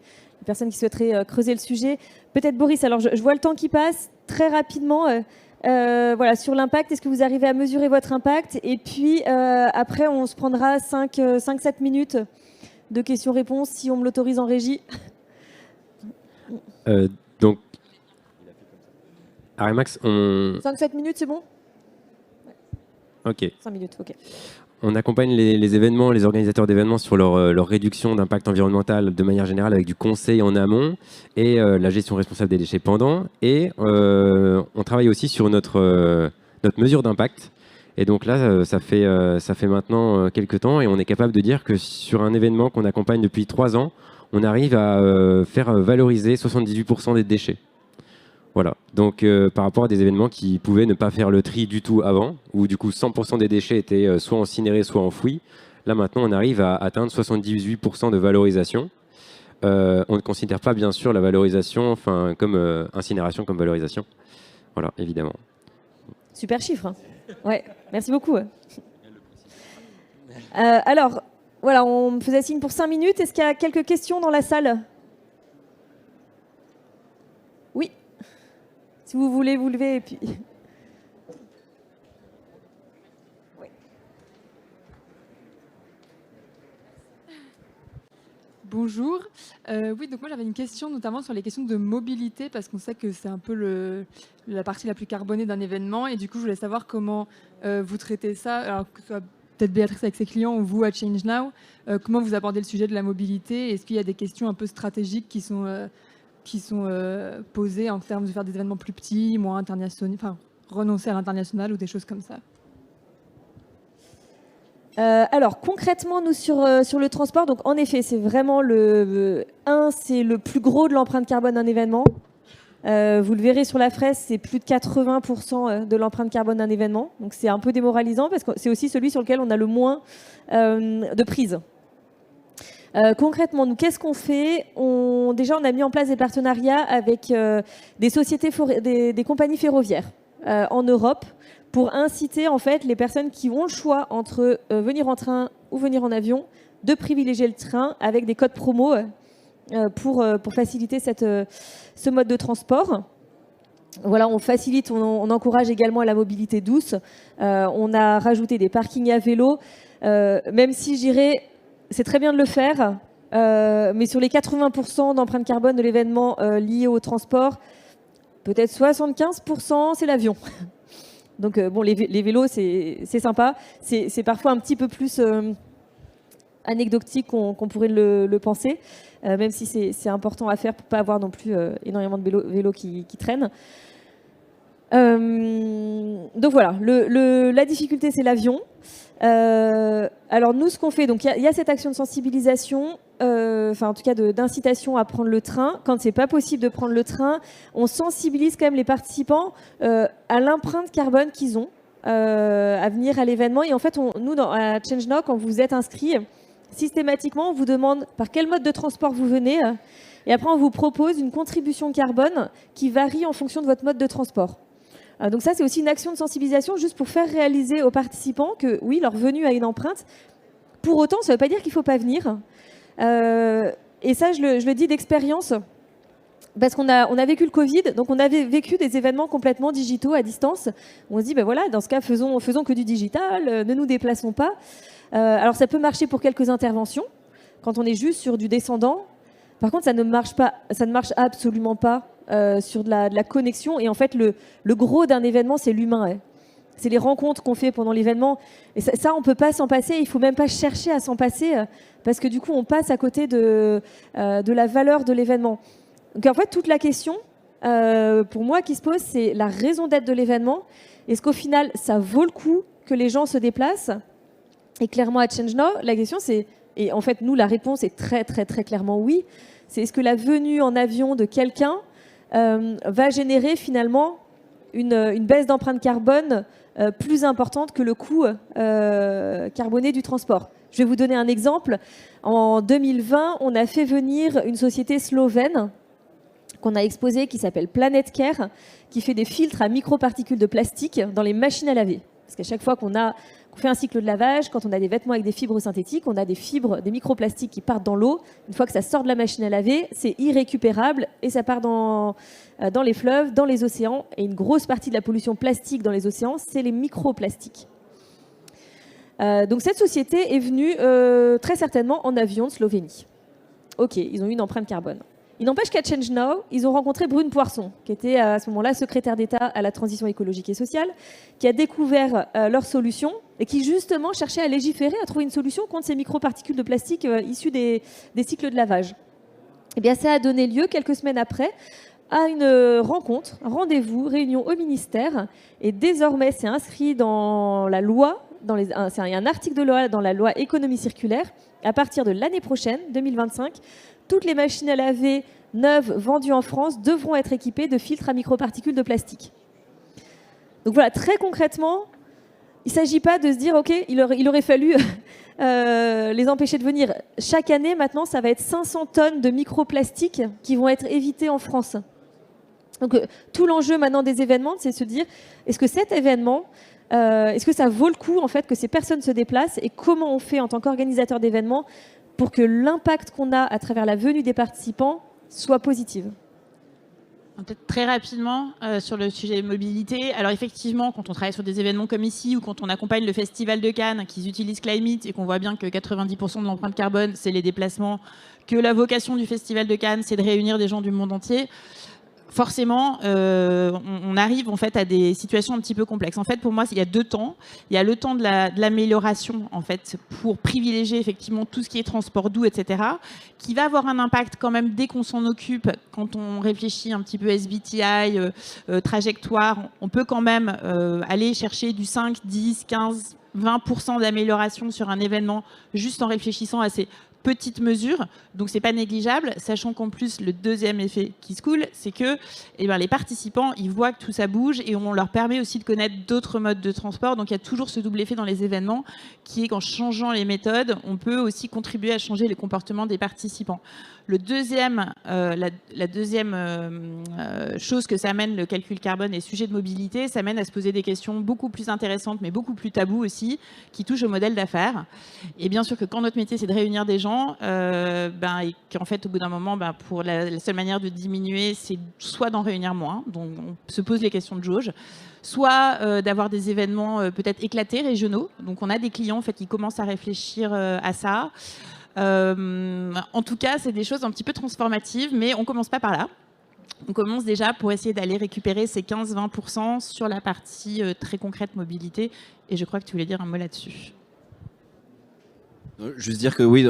personnes qui souhaiteraient creuser le sujet. Peut-être Boris, alors je vois le temps qui passe très rapidement. Voilà, sur l'impact, est-ce que vous arrivez à mesurer votre impact? Et puis après, on se prendra 5-7 minutes de questions-réponses si on me l'autorise en régie. Donc, Arimax, 5-7 minutes, c'est bon? Ok. 5 minutes, ok. On accompagne les événements, les organisateurs d'événements sur leur réduction d'impact environnemental de manière générale avec du conseil en amont et la gestion responsable des déchets pendant. Et on travaille aussi sur notre mesure d'impact. Et donc là, ça fait maintenant quelques temps et on est capable de dire que sur un événement qu'on accompagne depuis 3 ans, on arrive à faire valoriser 78% des déchets. Voilà. Donc par rapport à des événements qui pouvaient ne pas faire le tri du tout avant, où du coup 100% des déchets étaient soit incinérés, soit enfouis, Là, maintenant, on arrive à atteindre 78% de valorisation. On ne considère pas, bien sûr, la valorisation, comme incinération comme valorisation. Voilà, évidemment. Super chiffre. Ouais, merci beaucoup. Alors, voilà, on me faisait signe pour 5 minutes. Est-ce qu'il y a quelques questions dans la salle? Oui. Si vous voulez vous lever et puis... Bonjour. Oui, donc moi j'avais une question notamment sur les questions de mobilité parce qu'on sait que c'est un peu la partie la plus carbonée d'un événement et du coup je voulais savoir comment vous traitez ça, alors que ce soit peut-être Béatrice avec ses clients ou vous à Change Now, comment vous abordez le sujet de la mobilité? Est-ce qu'il y a des questions un peu stratégiques qui sont posées en termes de faire des événements plus petits, moins internationaux, enfin renoncer à l'international ou des choses comme ça? Alors concrètement, nous sur le transport, donc en effet, c'est vraiment c'est le plus gros de l'empreinte carbone d'un événement. Vous le verrez sur la fraise, c'est plus de 80% de l'empreinte carbone d'un événement. Donc c'est un peu démoralisant parce que c'est aussi celui sur lequel on a le moins de prise. Concrètement, nous, qu'est-ce qu'on fait? Déjà, on a mis en place des partenariats avec des sociétés, des compagnies ferroviaires en Europe, pour inciter en fait les personnes qui ont le choix entre venir en train ou venir en avion, de privilégier le train avec des codes promo pour faciliter ce mode de transport. Voilà, on facilite, on encourage également la mobilité douce. On a rajouté des parkings à vélo, même si j'irais, c'est très bien de le faire, mais sur les 80% d'empreinte carbone de l'événement lié au transport, peut-être 75% c'est l'avion. Donc bon, les vélos, c'est sympa. C'est parfois un petit peu plus anecdotique qu'on pourrait le penser, même si c'est important à faire pour ne pas avoir non plus énormément de vélos qui traînent. Donc voilà, la difficulté, c'est l'avion. Alors nous, ce qu'on fait, donc il y a cette action de sensibilisation, en tout cas d'incitation à prendre le train. Quand c'est pas possible de prendre le train, on sensibilise quand même les participants à l'empreinte carbone qu'ils ont à venir à l'événement. Et en fait, nous, à Change Now, quand vous êtes inscrit, systématiquement, on vous demande par quel mode de transport vous venez. Et après, on vous propose une contribution carbone qui varie en fonction de votre mode de transport. Donc ça, c'est aussi une action de sensibilisation juste pour faire réaliser aux participants que oui, leur venue a une empreinte. Pour autant, ça ne veut pas dire qu'il ne faut pas venir. Et ça, je le dis d'expérience, parce qu'on a vécu le Covid, donc on avait vécu des événements complètement digitaux à distance. On se dit, ben voilà, dans ce cas, faisons que du digital, ne nous déplaçons pas. Alors ça peut marcher pour quelques interventions, quand on est juste sur du descendant. Par contre, ça ne marche absolument pas sur de la connexion. Et en fait, le gros d'un événement, c'est l'humain. Ouais. C'est les rencontres qu'on fait pendant l'événement. Et ça, on ne peut pas s'en passer. Il ne faut même pas chercher à s'en passer parce que du coup, on passe à côté de la valeur de l'événement. Donc en fait, toute la question, pour moi, qui se pose, c'est la raison d'être de l'événement. Est-ce qu'au final, ça vaut le coup que les gens se déplacent? Et clairement, à Change Now, la question, c'est... Et en fait, nous, la réponse est très, très, très clairement oui. C'est est-ce que la venue en avion de quelqu'un va générer finalement une baisse d'empreinte carbone plus importante que le coût carboné du transport. Je vais vous donner un exemple. En 2020, on a fait venir une société slovène qu'on a exposée qui s'appelle Planet Care, qui fait des filtres à microparticules de plastique dans les machines à laver. Parce qu'à chaque fois qu'on fait un cycle de lavage, quand on a des vêtements avec des fibres synthétiques, on a des microplastiques qui partent dans l'eau. Une fois que ça sort de la machine à laver, c'est irrécupérable et ça part dans les fleuves, dans les océans. Et une grosse partie de la pollution plastique dans les océans, c'est les microplastiques. Donc cette société est venue très certainement en avion de Slovénie. Ok, ils ont eu une empreinte carbone. Il n'empêche qu'à Change Now, ils ont rencontré Brune Poirson, qui était à ce moment-là secrétaire d'État à la transition écologique et sociale, qui a découvert leur solution et qui justement cherchait à légiférer, à trouver une solution contre ces microparticules de plastique issues des cycles de lavage. Et bien, ça a donné lieu, quelques semaines après, à une rencontre, un rendez-vous, réunion au ministère. Et désormais, c'est inscrit dans la loi, il y a un article de loi dans la loi économie circulaire. À partir de l'année prochaine, 2025, toutes les machines à laver neuves vendues en France devront être équipées de filtres à microparticules de plastique. Donc voilà, très concrètement, il ne s'agit pas de se dire, OK, il aurait fallu les empêcher de venir. Chaque année, maintenant, ça va être 500 tonnes de microplastiques qui vont être évitées en France. Donc, tout l'enjeu maintenant des événements, c'est de se dire, est-ce que cet événement, est-ce que ça vaut le coup, en fait, que ces personnes se déplacent, et comment on fait en tant qu'organisateur d'événements pour que l'impact qu'on a à travers la venue des participants soit positif. Peut-être très rapidement sur le sujet mobilité. Alors effectivement, quand on travaille sur des événements comme ici ou quand on accompagne le Festival de Cannes qui utilise Climate et qu'on voit bien que 90% de l'empreinte carbone, c'est les déplacements, que la vocation du Festival de Cannes, c'est de réunir des gens du monde entier, forcément, on arrive en fait à des situations un petit peu complexes. En fait, pour moi, il y a 2 temps. Il y a le temps de l'amélioration, en fait, pour privilégier effectivement tout ce qui est transport doux, etc., qui va avoir un impact quand même dès qu'on s'en occupe. Quand on réfléchit un petit peu SBTI, trajectoire, on peut quand même aller chercher du 5, 10, 15, 20% d'amélioration sur un événement juste en réfléchissant à ces petites mesures, donc c'est pas négligeable, sachant qu'en plus le deuxième effet qui se coule, c'est que les participants, ils voient que tout ça bouge et on leur permet aussi de connaître d'autres modes de transport, donc il y a toujours ce double effet dans les événements qui est qu'en changeant les méthodes, on peut aussi contribuer à changer les comportements des participants. Le deuxième, la deuxième chose que ça amène le calcul carbone et sujet de mobilité, ça amène à se poser des questions beaucoup plus intéressantes, mais beaucoup plus tabous aussi, qui touchent au modèle d'affaires. Et bien sûr que quand notre métier, c'est de réunir des gens, et qu'en fait, au bout d'un moment, pour la seule manière de diminuer, c'est soit d'en réunir moins, donc on se pose les questions de jauge, soit d'avoir des événements peut-être éclatés, régionaux. Donc on a des clients en fait, qui commencent à réfléchir à ça. En tout cas, c'est des choses un petit peu transformatives, mais on ne commence pas par là. On commence déjà pour essayer d'aller récupérer ces 15-20% sur la partie très concrète mobilité. Et je crois que tu voulais dire un mot là-dessus. Juste dire que oui,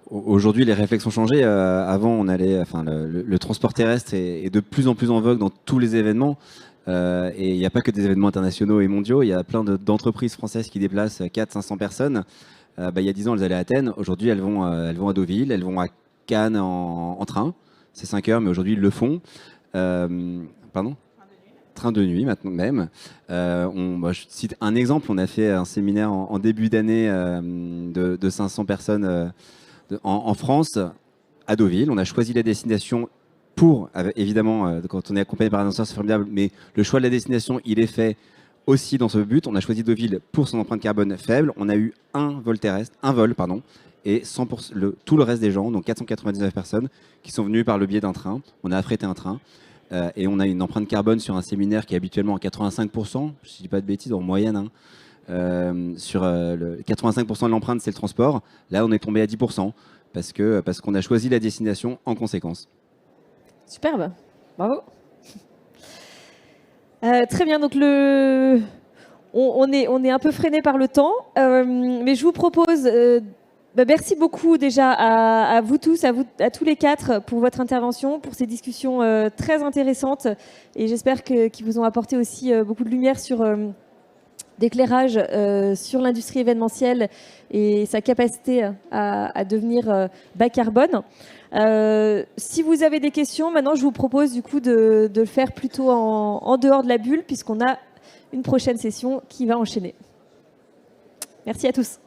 aujourd'hui les réflexes ont changé. Avant, on allait, le transport terrestre est de plus en plus en vogue dans tous les événements. Et il n'y a pas que des événements internationaux et mondiaux. Il y a plein d'entreprises françaises qui déplacent 400-500 personnes. Il y a 10 ans, elles allaient à Athènes. Aujourd'hui, elles vont à Deauville, elles vont à Cannes en train. C'est 5 heures, mais aujourd'hui, ils le font. Pardon ? Train de nuit, maintenant même. Je cite un exemple. On a fait un séminaire en début d'année de 500 personnes en France, à Deauville. On a choisi la destination pour, évidemment, quand on est accompagné par un annonceur, c'est formidable, mais le choix de la destination, il est fait aussi dans ce but. On a choisi Deauville pour son empreinte carbone faible. On a eu un vol, et 100%, tout le reste des gens, donc 499 personnes, qui sont venues par le biais d'un train. On a affrété un train. Et on a une empreinte carbone sur un séminaire qui est habituellement à 85%, je ne dis pas de bêtises, en moyenne. 85% de l'empreinte, c'est le transport. Là, on est tombé à 10%, parce qu'on a choisi la destination en conséquence. Superbe, bravo. Très bien, donc on est un peu freiné par le temps, mais je vous propose... merci beaucoup déjà à vous tous, à tous les 4 pour votre intervention, pour ces discussions très intéressantes, et j'espère qu'ils vous ont apporté aussi beaucoup de lumière d'éclairage sur l'industrie événementielle et sa capacité à devenir bas carbone. Si vous avez des questions, maintenant je vous propose du coup de le faire plutôt en dehors de la bulle, puisqu'on a une prochaine session qui va enchaîner. Merci à tous.